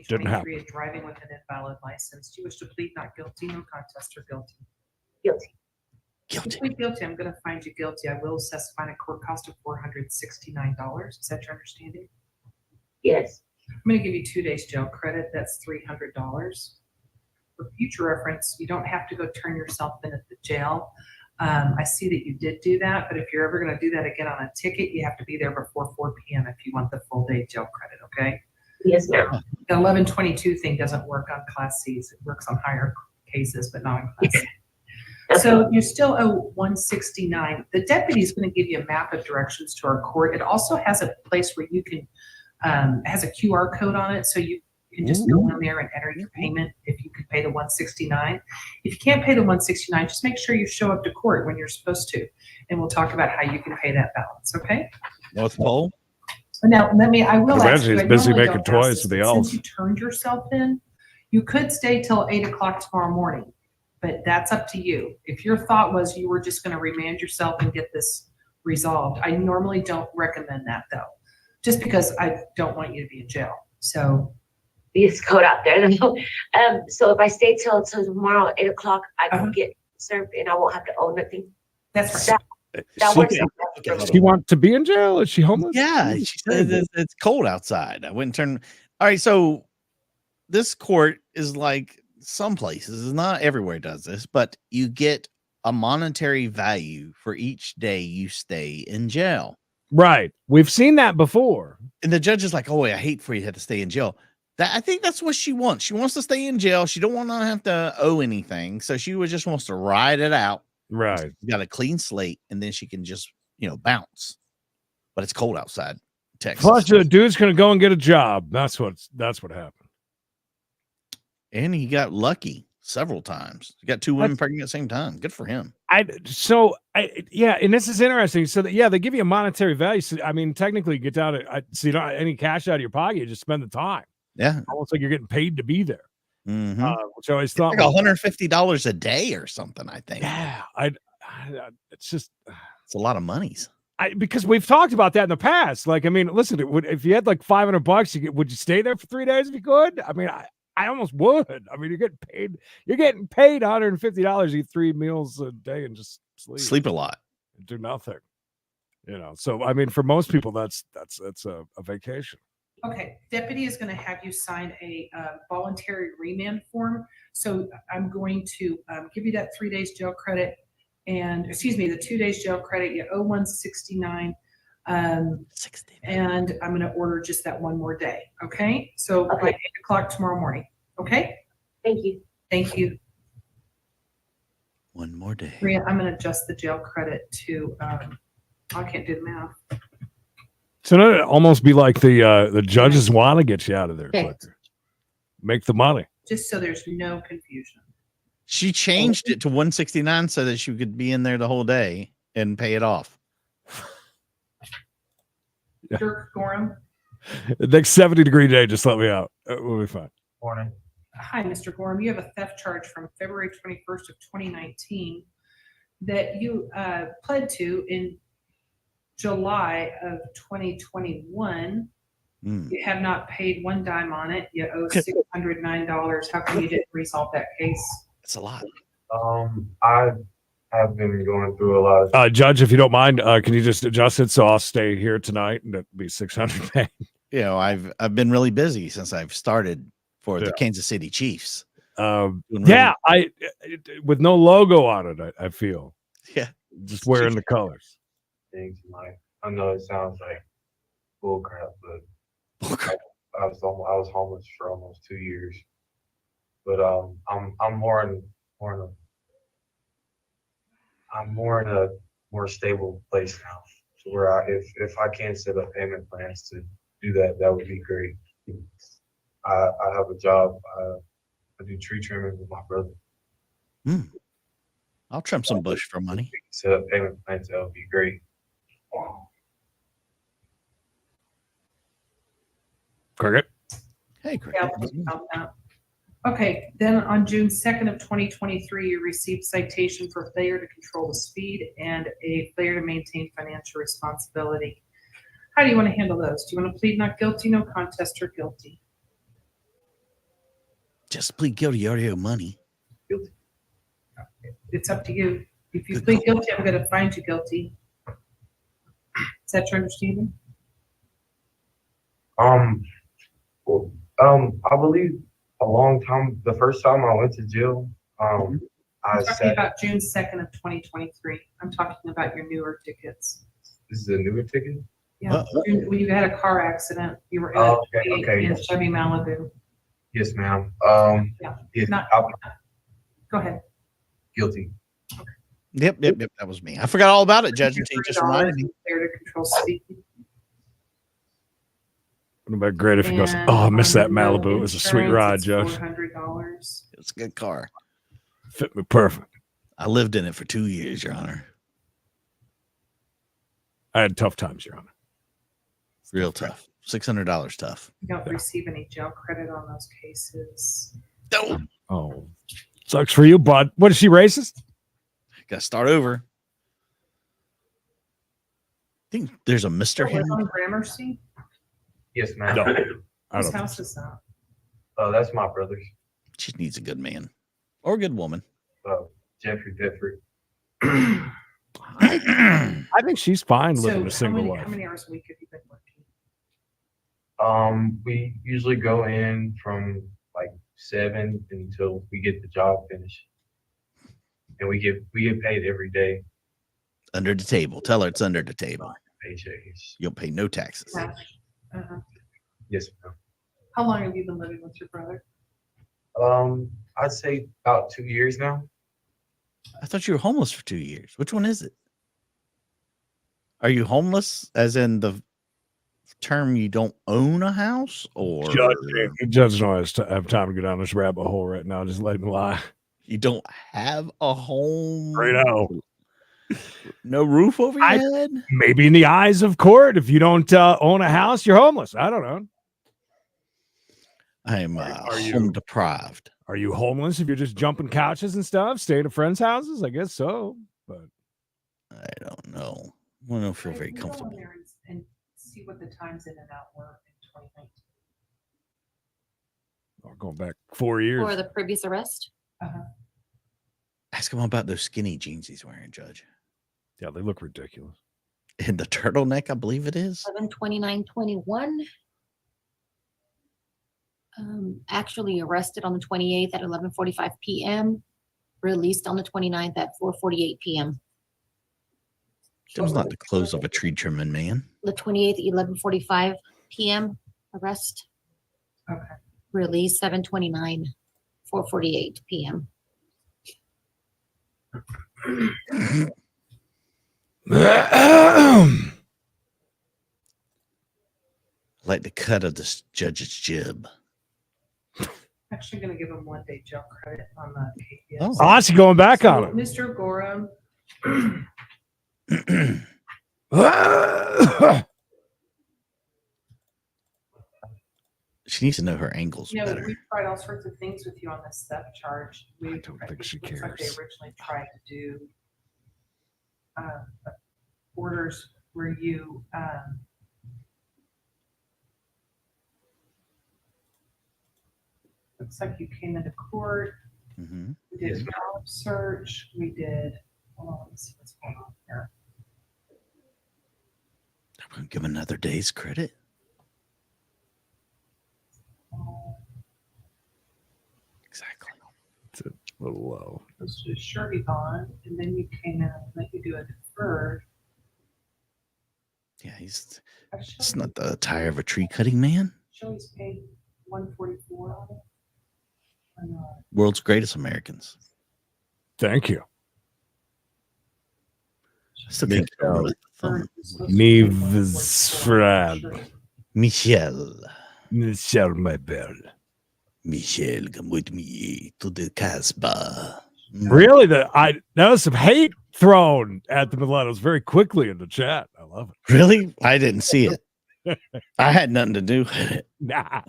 Didn't 2023 is driving with an invalid license. Do you wish to plead not guilty, no contest, or guilty? Guilty. If you plead guilty, I'm going to find you guilty. I will assess fine a court cost of $469. Is that your understanding? Yes. I'm going to give you 2 days jail credit. That's $300. For future reference, you don't have to go turn yourself in at the jail. I see that you did do that, but if you're ever going to do that again on a ticket, you have to be there before 4 p.m. if you want the full day jail credit, okay? Yes, ma'am. The 1122 thing doesn't work on Class Cs. It works on higher cases, but not on Class C. So you still owe $169. The deputy is going to give you a map of directions to our court. It also has a place where you can, has a QR code on it. So you You can just go in there and enter your payment if you can pay the $169. If you can't pay the $169, just make sure you show up to court when you're supposed to, and we'll talk about how you can pay that balance. Okay. North Pole. Now, I will ask Imagine you. he's I busy normally making don't ask toys this, with the but elves. Since you turned yourself in, you could stay till 8 o'clock tomorrow morning, but that's up to you. If your thought was you were just going to remand yourself and get this resolved, I normally don't recommend that though, just because I don't want you to be in jail. So It's cold out there. So if I stay till tomorrow at 8 o'clock, I can Uh-huh. get served and I won't have to owe nothing. that's right. That She- works out. Okay, for hold Does she me. want to be in jail? Is she homeless? Yeah, she said it's cold outside. I wouldn't turn. All right, so this court is like some places, not everywhere does this, but you get a monetary value for each day you stay in jail. Right. We've seen that before. And the judge is like, "Oh, I hate for you to have to stay in jail." That I think that's what she wants. She wants to stay in jail. She don't want to have to owe anything, so she just wants to ride it out. Right. She's got a clean slate, and then she can just bounce. But it's cold outside, Texas. Plus, the dude's gonna go and get a job. That's what happened. And he got lucky several times. He got two women pregnant at the same time. Good for him. Yeah, and this is interesting. So that, they give you a monetary value. So, I mean, technically, you get down to so you don't have any cash out of your pocket. You just spend the time. Yeah. Almost like you're getting paid to be there. Mm-hmm. Which I always thought like $150 a day or something, I think. Yeah, it's just it's a lot of monies. Because we've talked about that in the past. Like, I mean, listen, if you had like $500, would you stay there for 3 days if you could? I mean, I almost would. I mean, you're getting paid $150, eat 3 meals a day and just sleep a lot, do nothing. So I mean, for most people, that's a vacation. Okay, deputy is going to have you sign a voluntary remand form. So I'm going to give you that 3 days jail credit, and the 2 days jail credit. You owe $169, and I'm going to order just that one more day. Okay, so by 8 o'clock tomorrow morning. Okay. Thank you. Thank you. One more day. Maria, I'm going to adjust the jail credit to. I can't do the math. So it'd almost be like the judges want to get you out of there quicker. Make the money. Just so there's no confusion. She changed it to 169 so that she could be in there the whole day and pay it off. Dirk Gorham. The next 70-degree day, just let me out. We'll be fine. Morning. Hi, Mr. Gorham. You have a theft charge from February 21st of 2019 that you pled to in July of 2021. You have not paid one dime on it. You owe $609. How come you didn't resolve that case? It's a lot. I have been going through a lot of. Judge, if you don't mind, can you just adjust it so I'll stay here tonight and it'll be $600 paid? I've been really busy since I've started for the Kansas City Chiefs. I with no logo on it. I feel just wearing the colors. Things like I know it sounds like bull crap, but I was homeless for almost 2 years. But I'm more in a more stable place now, so where if I can set up payment plans to do that, that would be great. I have a job. I do tree trimming with my brother. I'll trim some bush for money. Set up payment plans, that would be great. Cricket. Hey, Cricket. Okay, then on June 2nd of 2023, you received citation for failure to control the speed and a failure to maintain financial responsibility. How do you want to handle those? Do you want to plead not guilty, no contest, or guilty? Just plead guilty. You already owe money. Guilty. It's up to you. If you plead guilty, I'm going to find you guilty. Is that your understanding? I believe the first time I went to jail, I'm talking about June 2nd of 2023. I'm talking about your newer tickets. This is a newer ticket? Yeah, when you had a car accident, you were in Chevy Malibu. Yes, ma'am. Go ahead. Guilty. Yep. That was me. I forgot all about it, Judge. Until you just reminded me. Failure to control speed. Wouldn't it be great if he goes, And oh, I missed that on the no Malibu. It was a sweet insurance, ride, it's Judge. $400. It's a good car. Fit me perfect. I lived in it for 2 years, Your Honor. I had tough times, Your Honor. Real tough. $600 tough. You don't receive any jail credit on those cases. No. Oh, sucks for you, bud. What is she, racist? Got to start over. I think there's a Mr. Live Hen. on Gramercy? Yes, ma'am. No. I Whose don't think house so. is that? Oh, that's my brother's. She needs a good man or a good woman. Jeffrey Bedford. I think she's fine living a single how life. many hours a week have you been working? We usually go in from like 7 until we get the job finished, and we get paid every day. Under the table. Tell her it's under the table. Paychecks. You'll pay no taxes. Cash? Uh-huh. Yes, ma'am. How long have you been living with your brother? I'd say about 2 years now. I thought you were homeless for 2 years. Which one is it? Are you homeless as in the term you don't own a house, or Judge don't have time to go down this rabbit hole right now. Just let me lie. you don't have a home? Right now. No roof over your head? Maybe in the eyes of court, if you don't own a house, you're homeless. I don't know. I am Are you- home deprived. Are you homeless if you're just jumping couches and stuff, staying at friends' houses? I guess so. But I don't know. I don't feel very You go in comfortable. there and see what the times in and out were in 2019. going back 4 years. For the previous arrest. Ask him about those skinny jeans he's wearing, Judge. Yeah, they look ridiculous. And the turtleneck, I believe it is. 11/29/21. Actually arrested on the 28th at 11:45 p.m. Released on the 29th at 4:48 p.m. That was not the clothes of a tree trimming man. The 28th, 11:45 p.m. arrest. Okay. Release 7:29, 4:48 p.m. Like the cut of this judge's jib. Actually going to give him 1 day jail credit on the KPS. Oh. Oh, that's going back on it. Mr. Gorham, She needs to know her angles you know, better. we tried all sorts of things with you on this theft charge. I don't think she looks like they cares. originally tried to do orders where you looks like you came into court. Mhm. We did Yes, a job search. We did. Hold on, let's see what's going on here. I'm going to give him another day's credit. Exactly. It's a little low. Let's do a surety bond, and then you came in and let you do a deferred. Yeah, it's Actually, not the tire of a tree cutting man. Shelley's paid 144 on it. Or not? World's greatest Americans. Thank you. Still can't get over the thumb. Deferred is supposed to Me be 144 on Fred. surety. Michelle. Michelle, my belle. Michelle, come with me to the Casbah. Really? That was some hate thrown at the Millennials very quickly in the chat. I love it. Really? I didn't see it. I had nothing to do with it. Nah.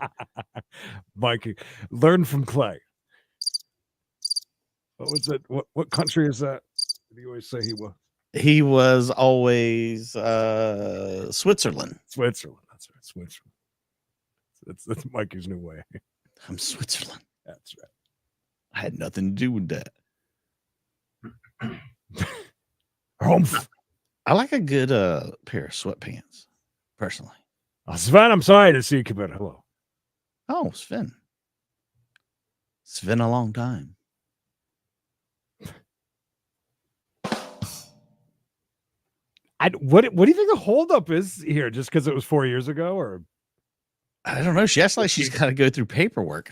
Mikey, learn from Clay. What was it? What country is that? Did he always say he was? He was always Switzerland. Switzerland. That's right. Switzerland. That's Mikey's new way. I'm Switzerland. That's right. I had nothing to do with that. Humph. I like a good pair of sweatpants, personally. Oh, Sven, I'm sorry to see you come in. Hello. Oh, Sven. It's been a long time. What do you think the holdup is here? Just because it was 4 years ago, or I don't know. She acts like she's got to go through paperwork.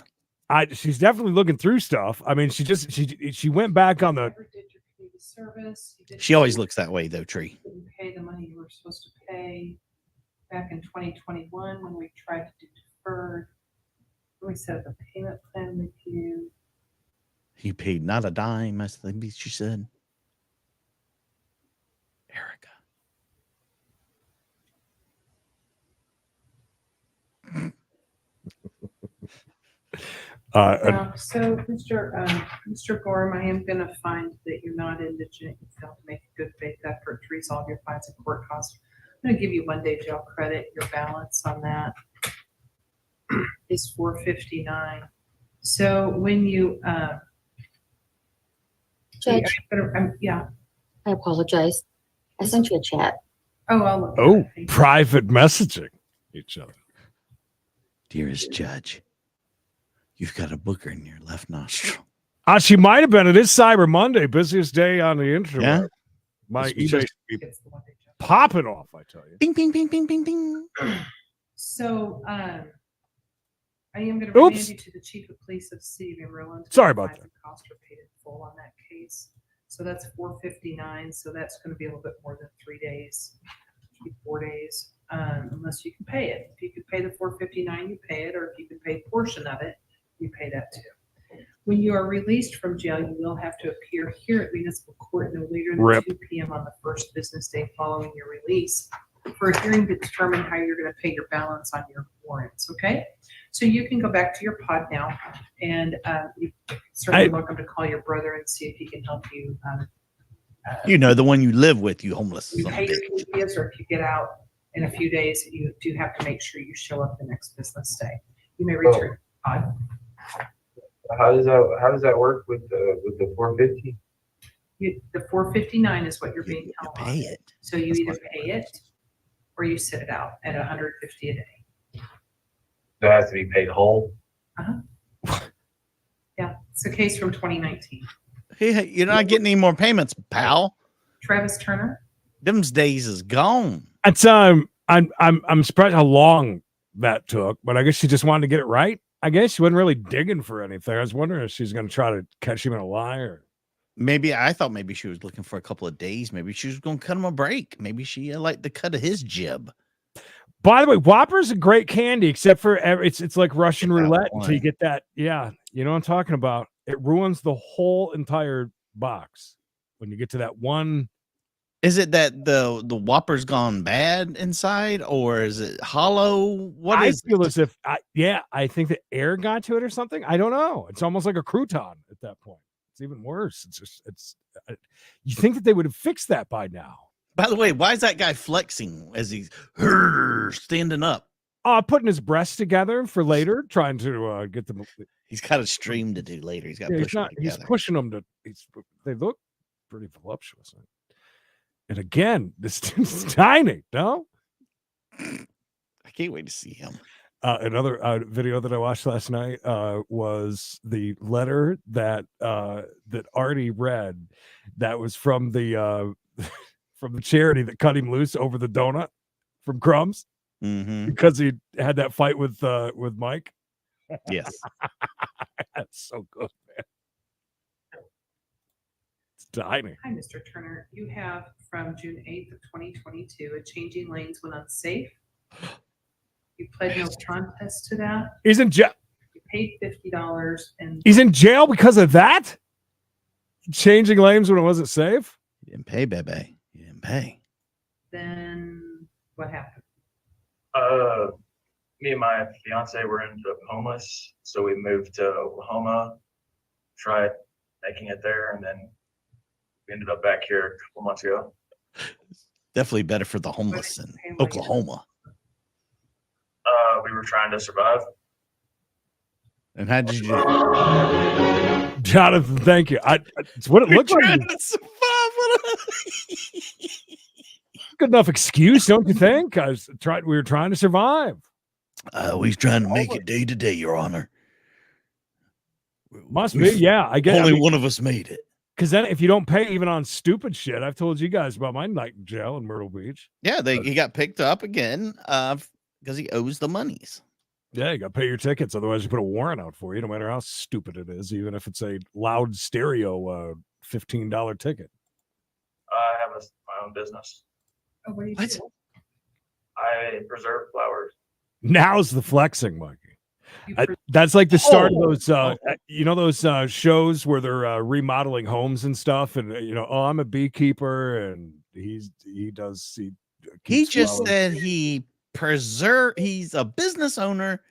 she's definitely looking through stuff. I mean, she went back on the. Never did your community service. You didn't She always looks that way, though, Tree. didn't pay the money you were supposed to pay. back in 2021 when we tried to do deferred. We set up a payment plan with you. He paid not a dime, I think she said. Erica. Yeah, so Mr. Gorham, I am gonna find that you're not indigent. You failed to make a good faith effort to resolve your fines and court costs. I'm gonna give you 1 day jail credit. Your balance on that is $459. So when you, Judge, yeah, I apologize. I sent you a chat. oh, I'll look. at Oh, it. Thank you. private messaging each other. Dearest Judge, you've got a booger in your left nostril. She might have been. It is Cyber Monday, busiest day on the internet. Yeah. My Must be eBay just- be It's the 1 day jail. popping off, I tell you. Bing, bing, bing, bing, bing, bing. So, I am gonna Oops. remand you to the chief of police of the city of Amarillo. Sorry about Fines and costs are paid in full on that case. So that's $459. So that's gonna be a little bit more than 3 days, maybe 4 days, unless you can pay it. If you can pay the $459, you pay it, or if you can pay a portion of it, you pay that too. When you are released from jail, you will have to appear here at municipal court no later than Rip. 2 p.m. on the first business day following your release for a hearing to determine how you're going to pay your balance on your warrants. Okay, so you can go back to your pod now, and you're certainly welcome to call your brother and see if he can help you. You know, the one you live with, you homeless. You son of pay a your bitch. KPIs, or if you get out in a few days, you do have to make sure you show up the next business day. You may return pod. How does that work with the 450? The $459 is what you're being You held pay on. it. So you That's either what- pay it or you sit it out at $150 a day. That has to be paid whole. Yeah, it's a case from 2019. Hey, you're not getting any more payments, pal. Travis Turner. Them's days is gone. It's I'm surprised how long that took, but I guess she just wanted to get it right. I guess she wasn't really digging for anything. I was wondering if she's going to try to catch him in a lie or. Maybe I thought maybe she was looking for a couple of days. Maybe she was going to cut him a break. Maybe she liked the cut of his jib. By the way, Whopper's a great candy, except for it's like Russian Get that roulette until you one. get that. Yeah, you know what I'm talking about. It ruins the whole entire box when you get to that one. Is it that the Whopper's gone bad inside, or is it hollow? What I is feel it? as if I think the air got to it or something. I don't know. It's almost like a crouton at that point. It's even worse. You think that they would have fixed that by now. By the way, why is that guy flexing as he's standing up? Putting his breasts together for later, trying to get them. He's got a stream to do later. He's got to Yeah, push them he's together. pushing them to. They look pretty voluptuous. And again, this is tiny. No, I can't wait to see him. another video that I watched last night was the letter that that Artie read. That was from the from the charity that cut him loose over the donut from Crumbs Mm-hmm. because he had that fight with Mike. Yes. That's so good, man. It's tiny. Hi, Mr. Turner. You have from June 8th of 2022, a changing lanes when unsafe. You pled no contest to that. He's in jail. You paid $50 and He's in jail because of that. Changing lanes when it wasn't safe. You didn't pay, Bebe. You didn't pay. then what happened? Me and my fiance were ended up homeless, so we moved to Oklahoma, tried making it there, and then we ended up back here a couple months ago. Definitely better for the homeless in Oklahoma. We were trying to survive. And how did you do it? Jonathan, thank you. It's what it looks like. Good enough excuse, don't you think? We were trying to survive. We're trying to make it day to day, Your Honor. Must be, yeah. I guess Only one of us made it. Because then, if you don't pay even on stupid shit, I've told you guys about my night in jail in Myrtle Beach. Yeah, he got picked up again because he owes the monies. Yeah, you got to pay your tickets, otherwise you put a warrant out for you, no matter how stupid it is, even if it's a loud stereo $15 ticket. I have my own business. Oh, what do you What? do? I preserve flowers. Now's the flexing, Mikey. You That's like the start of those, Oh. those shows where they're remodeling homes and stuff, and oh, I'm a beekeeper, and he He keeps just flowers. said he's a business owner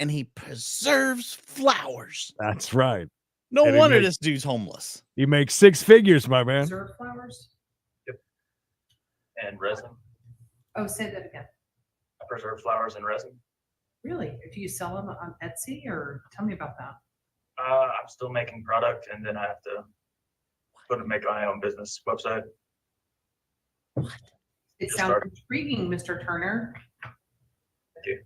and he preserves flowers. That's right. No And he wonder makes- this dude's homeless. He makes 6 figures, my man. preserve flowers? And resin. Oh, say that again. I preserve flowers and resin. Really? Do you sell them on Etsy or tell me about that? I'm still making product, and then I have to make my own business website. It Just sounds started. intriguing, Mr. Turner. Thank you.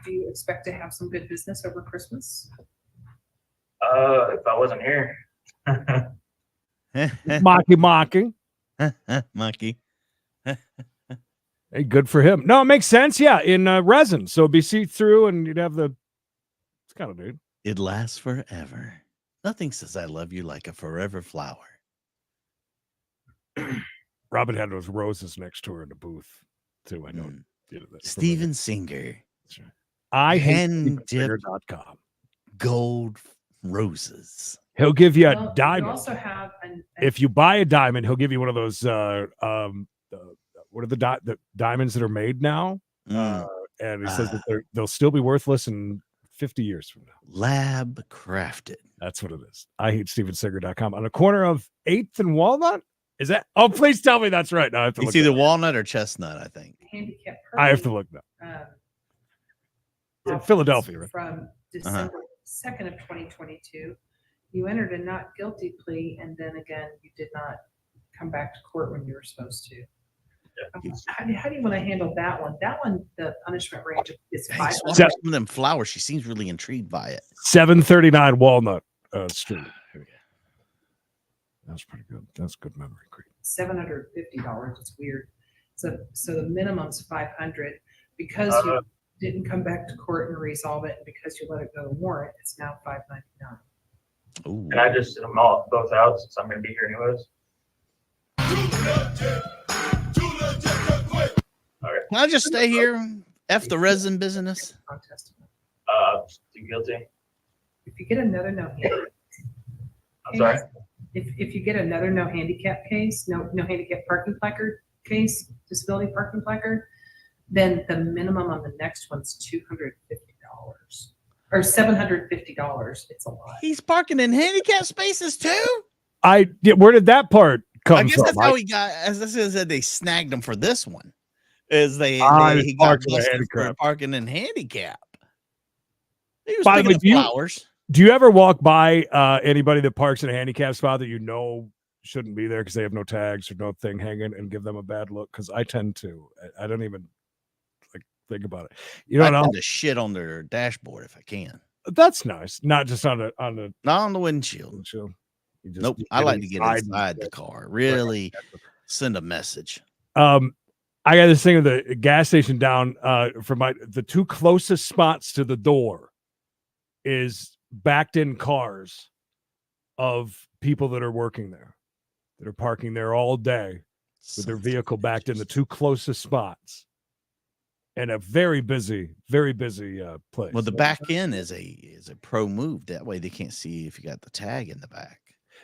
Do you expect to have some good business over Christmas? If I wasn't here. Monkey. Monkey. Hey, good for him. No, it makes sense. Yeah, in resin, so it'd be see-through, and you'd have the. It's kind of dude. It lasts forever. Nothing says I love you like a forever flower. Robin had those roses next to her in the booth too. I know. Mm. That's from Steven Singer. That's right. I Hand hate dip. com. Gold roses. He'll give you a Well, diamond. You also have If you buy a diamond, he'll give you one of those. What are the diamonds that are made now? Mm. And he says that they'll still be worthless in 50 years from now. Lab crafted. That's what it is. I hate StevenSinger.com on the corner of 8th and Walnut. Is that? Oh, please tell me that's right. Now I have to It's look. either that up. walnut or chestnut, I think. handicap. I have to look now. In Philadelphia, right? From December 2nd of 2022, you entered a not guilty plea, and then again, you did not come back to court when you were supposed to. How do you want to handle that one? That one, the punishment range is Hey, 5 swap her some of them flowers. She seems really intrigued by it. 739 Walnut Street. Here we go. That's pretty good. That's good memory. Great. $750. It's weird. So the minimum's 500 because you didn't come back to court and resolve it, and because you let it go to warrant, it's now $599. Ooh. Can I just sit them all both out since I'm going to be here anyways? Can I just stay here? F the resin business. Contest. Too guilty. If you get another no handicap, I'm sorry. if you get another no handicap case, no handicap parking placard case, disability parking placard, then the minimum on the next one's $250 or $750. It's a lot. He's parking in handicap spaces too. Where did that part come I guess from? that's how he got. As I said, they snagged him for this one. Is he he's got parking in busted for handicap. parking in handicap. He was By the picking way, up flowers. Do you ever walk by anybody that parks in a handicap spot that you know shouldn't be there because they have no tags or no thing hanging and give them a bad look? Because I tend to. I don't even think about it. You know, I what tend to shit on their dashboard if I can. that's nice. Not just on the Not on the windshield. windshield. You just Nope. get I like to get and inside the car. Really send a message. I got this thing of the gas station down from the 2 closest spots to the door is backed in cars of people that are working there, that are parking there all day with their vehicle backed in the 2 closest spots. And a very busy place. Well, the back end is a pro move. That way they can't see if you got the tag in the back.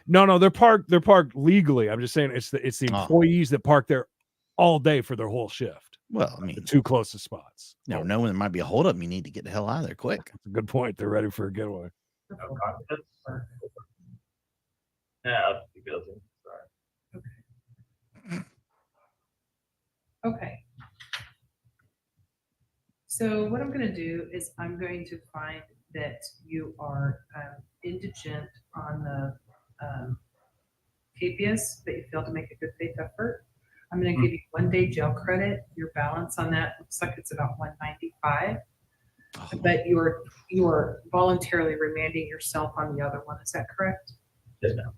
No, they're parked legally. I'm just saying it's the employees that park there all day for their whole shift. Well, I mean, The 2 closest spots. never know when there might be a holdup. You need to get the hell out of there quick. That's a good point. They're ready for a getaway. No contest. Yeah, I'll be guilty. Sorry. Okay. So what I'm going to do is I'm going to find that you are indigent on the KPS, that you failed to make a good faith effort. I'm going to give you 1 day jail credit. Your balance on that looks like it's about $195, but you're voluntarily remanding yourself on the other one. Is that correct? Yes, ma'am.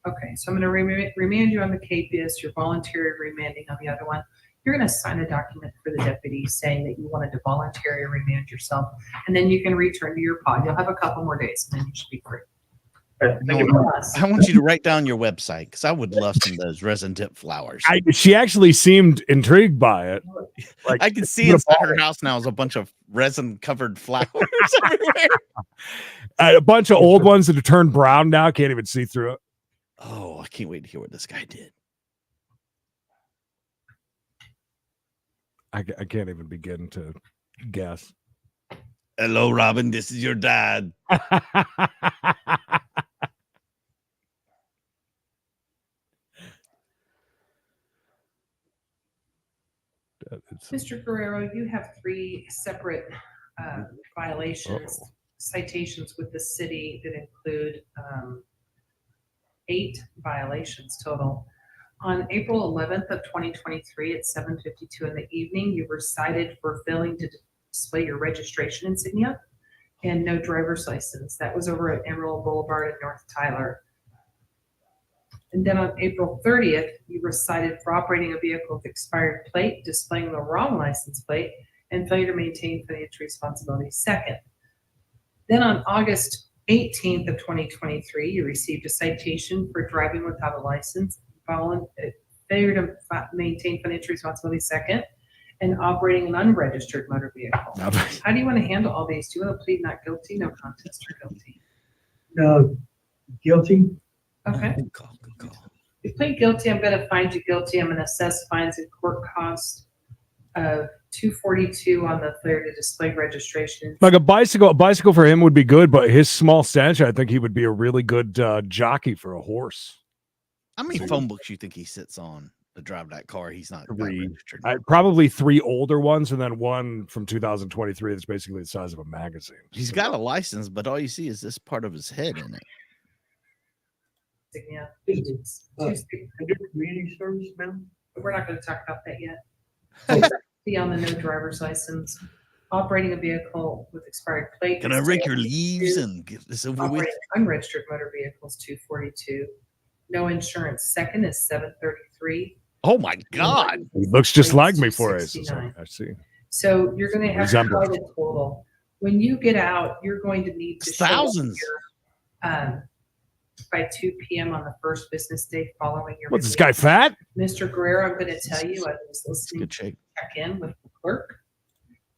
Okay, so I'm going to remand you on the KPS. You're voluntarily remanding on the other one. You're going to sign a document for the deputy saying that you wanted to voluntarily remand yourself, and then you can return to your pod. You'll have a couple more days, and then you should be free. I want you to write down your website because I would love some of those resin tip flowers. She actually seemed intrigued by it. Like, I can see inside her house now is a bunch of resin covered flowers everywhere. A bunch of old ones that have turned brown now. Can't even see through it. Oh, I can't wait to hear what this guy did. I can't even begin to guess. Hello, Robin. This is your dad. Mr. Guerrero, you have 3 separate violations, citations with the city that include 8 violations total. On April 11th of 2023 at 7:52 in the evening, you were cited for failing to display your registration insignia and no driver's license. That was over at Emerald Boulevard in North Tyler. And then on April 30th, you were cited for operating a vehicle with expired plate, displaying the wrong license plate, and failure to maintain financial responsibility. Second. Then on August 18th of 2023, you received a citation for driving without a license, failure to maintain financial responsibility. Second, and operating an unregistered motor vehicle. How do you want to handle all these? Do you want to plead not guilty, no contest, or guilty? No, guilty. Okay. Good call. Good call. If you plead guilty, I'm going to find you guilty. I'm going to assess fines and court costs of $242 on the failure to display registration. Like a bicycle for him would be good, but his small stature, I think he would be a really good jockey for a horse. How many phone books you think he sits on to drive that car? He's not registered. Probably 3 older ones, and then one from 2023 that's basically the size of a magazine. He's got a license, but all you see is this part of his head in it. Yeah. Community service, ma'am? We're not going to talk about that yet. Be on the no driver's license, operating a vehicle with expired plate. Can I rake your leaves and get this over with? Operating unregistered motor vehicles, $242. No insurance. Second is $733. Oh my God! He looks just like me for it. I see. So you're going to have Resemblance. quite a total. When you get out, you're going to need to show up Thousands. here, by 2 p.m. on the first business day following your What's this release. guy fat? Mr. Guerrero, I'm going to tell you, I was listening Good to shape. check in with the clerk,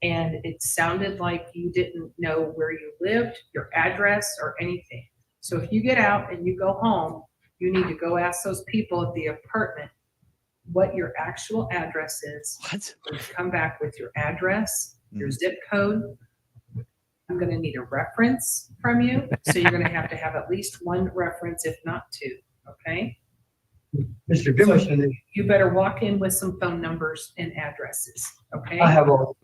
and it sounded like you didn't know where you lived, your address, or anything. So if you get out and you go home, you need to go ask those people at the apartment what your actual address is. What? And come back with your address, your zip code. I'm going to need a reference from you. So you're going to have at least 1 reference, if not 2. Okay. Mr. Jimmerson, You better walk in with some phone numbers and addresses. Okay. I have all.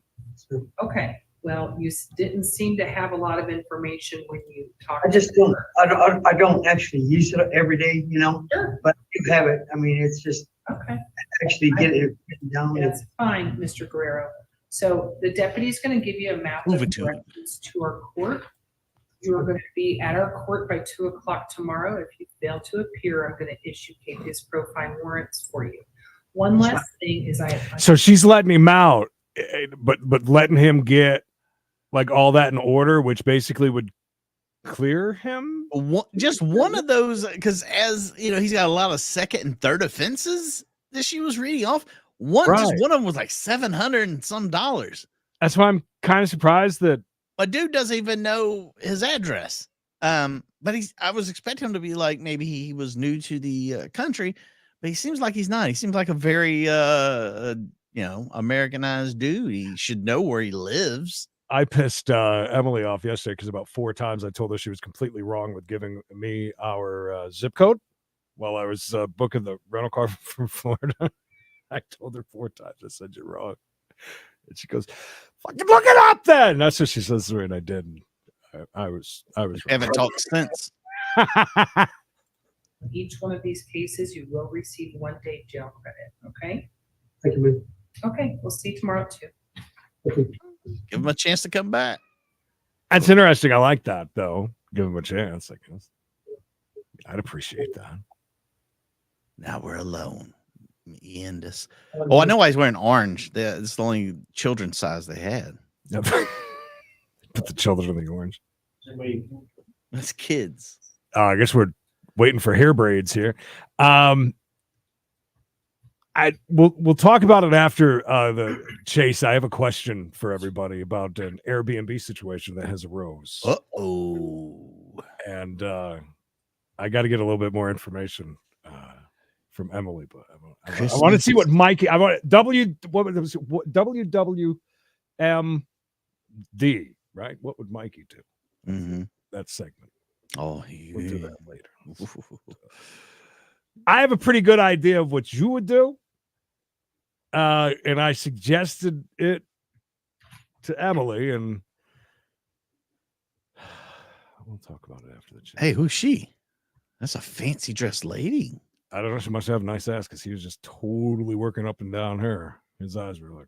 Okay. Well, you didn't seem to have a lot of information when you talked. I just don't, I don't actually use it every day, you know, Sure. but you have it. I mean, it's just Okay. actually get it written down. That's fine, Mr. Guerrero. So the deputy is going to give you a map of Move it to him. directions to our court. You are going to be at our court by 2 o'clock tomorrow. If you fail to appear, I'm going to issue habeas pro fine warrants for you. One last thing is So she's letting him out, but letting him get like all that in order, which basically would clear him. Just one of those, because as you know, he's got a lot of second and third offenses that she was reading off. Just one of them was like $700 and some. That's why I'm kind of surprised that a dude doesn't even know his address. But I was expecting him to be like, maybe he was new to the country, but he seems like he's not. He seems like a very Americanized dude. He should know where he lives. I pissed Emily off yesterday because about 4 times I told her she was completely wrong with giving me our zip code while I was booking the rental car from Florida. I told her 4 times. I said, you're wrong. And she goes, fucking look it up then. That's what she says to me, and I did. I was haven't talked since. each one of these cases, you will receive 1 day jail credit. Okay. Thank you, ma'am. Okay. We'll see you tomorrow too. Okay. Give him a chance to come back. That's interesting. I like that though. Give him a chance, I guess. I'd appreciate that. Now we're alone. End this. Oh, I know why he's wearing orange. It's the only children's size they had. Yep. Put the children in the orange. That's kids. I guess we're waiting for hair braids here. We'll talk about it after the chase. I have a question for everybody about an Airbnb situation that has arose. Uh-oh. And I got to get a little bit more information from Emily, but I want to see what Mikey. I want WWMD, right? What would Mikey do? Mm-hmm. That segment. Oh, we'll do that later. I have a pretty good idea of what you would do. And I suggested it to Emily, and we'll talk about it after the chat. Hey, who's she? That's a fancy dressed lady. I don't know. She must have a nice ass because he was just totally working up and down her. His eyes were like.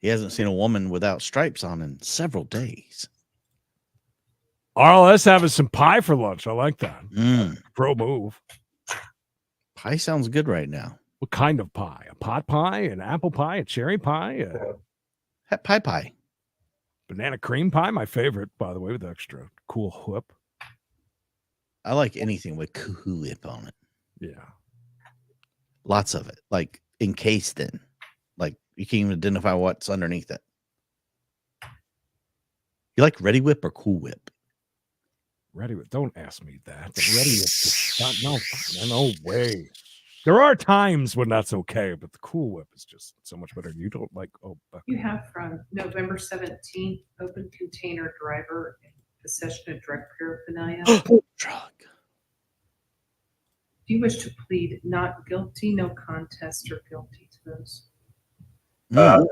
He hasn't seen a woman without stripes on in several days. RLS having some pie for lunch. I like that. Pro move. Pie sounds good right now. What kind of pie? A pot pie, an apple pie, a cherry pie, pie. Banana cream pie, my favorite, by the way, with extra cool whip. I like anything with cool whip on it. Yeah. Lots of it. Like encased in. Like you can't even identify what's underneath it. You like Ready Whip or Cool Whip? Ready Whip. Don't ask me that. Ready Whip. No way. There are times when that's okay, but the Cool Whip is just so much better. You don't like, You have from November 17th, open container driver and possession of drug paraphernalia. Drug. Do you wish to plead not guilty, no contest, or guilty to those?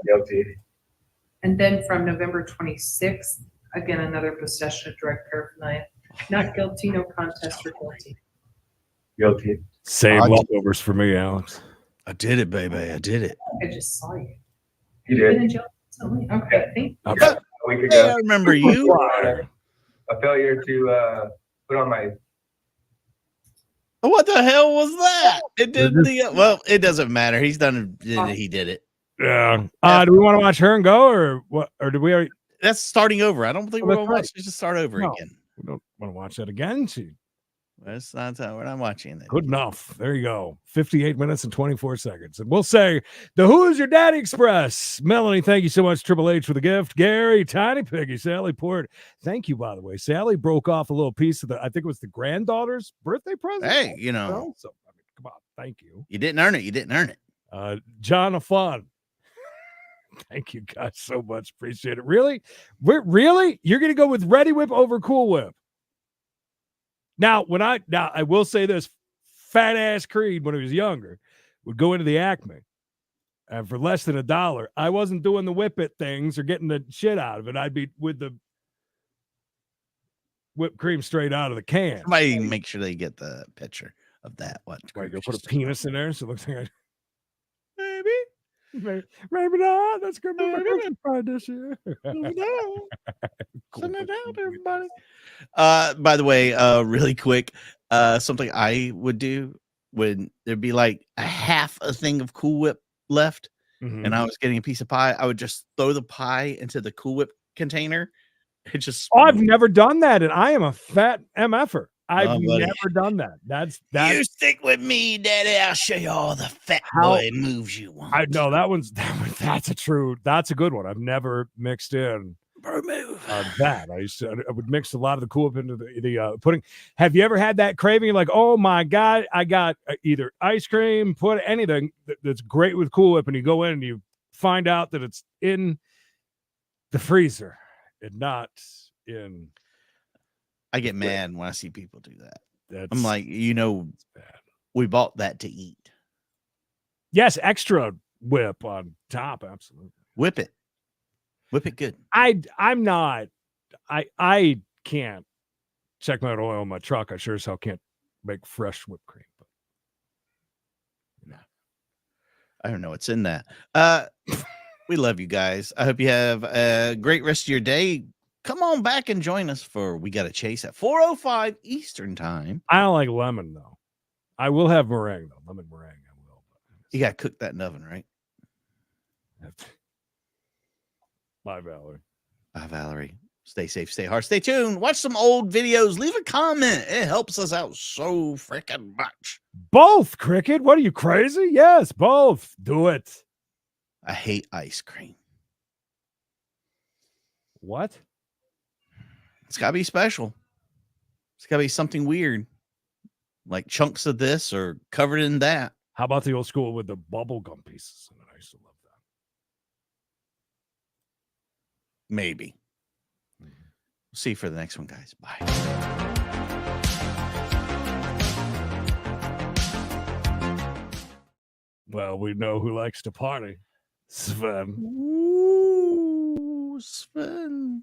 Guilty. And then from November 26th, again, another possession of drug paraphernalia. Not guilty, no contest, or guilty. Guilty. Same leftovers for me, Alex. I did it, baby. I did it. I just saw you. You You've did. been in jail recently? Okay, thank you. Okay. A week Hey, ago. I remember you. A failure to put on my. What the hell was that? It did well, it doesn't matter. He's done it. He did it. Yeah. Do we want to watch her and go, or what? Or do we already? That's starting over. I don't think we're that's going to watch it. Just start over No. again. We don't want to watch that again. That's not how we're not watching that. Good enough. There you go. 58 minutes and 24 seconds. And we'll say the Who's Your Daddy Express. Melanie, thank you so much. Triple H for the gift. Gary, Tiny Piggy, Sally Port. Thank you, by the way. Sally broke off a little piece of I think it was the granddaughter's birthday present. Hey, So, I mean, come on. Thank you. You didn't earn it. You didn't earn it. John of Fun. Thank you guys so much. Appreciate it. Really? Really? You're going to go with Ready Whip over Cool Whip? Now, I will say this, fat ass Creed, when he was younger, would go into the Acme, and for less than $1, I wasn't doing the whip it things or getting the shit out of it. I'd be with the whipped cream straight out of the can. Somebody make sure they get the picture of that. What? Wait, go put a penis in there so it looks like maybe not. That's gonna be my Christmas card this year. Send it out, everybody. By the way, really quick, something I would do when there'd be like a half a thing of Cool Whip left, and I was getting a piece of pie, I would just throw the pie into the Cool Whip container. It just I've never done that, and I am a fat MFer. I've buddy. never done that. That's You stick with me, Daddy. I'll show you all the fat boy moves you want. I know that's a good one. I've never mixed in that. I would mix a lot of the Cool Whip into the pudding. Have you ever had that craving? You're like, oh my God, I got either ice cream, anything that's great with Cool Whip, and you go in and you find out that it's in the freezer and not in. I get mad when I see people do that. I'm like, we bought that to eat. Yes, extra whip on top, absolutely. Whip it good. I'm not. I can't check my oil in my truck. I sure as hell can't make fresh whipped cream. But, I don't know what's in that. We love you guys. I hope you have a great rest of your day. Come on back and join us for We Got a Chase at 4:05 Eastern time. I don't like lemon though. I will have meringue though. Lemon meringue. I will. You got to cook that in the oven, right? Bye, Valerie. Bye, Valerie. Stay safe, stay hard, stay tuned. Watch some old videos. Leave a comment. It helps us out so freaking much. Both, Cricket. What are you, crazy? Yes, both. Do it. I hate ice cream. What? It's got to be special. It's got to be something weird. Like chunks of this or covered in that. How about the old school with the bubble gum pieces? I used to love that. Maybe. See you for the next one, guys. Bye. Well, we know who likes to party. Sven. Ooh, Sven.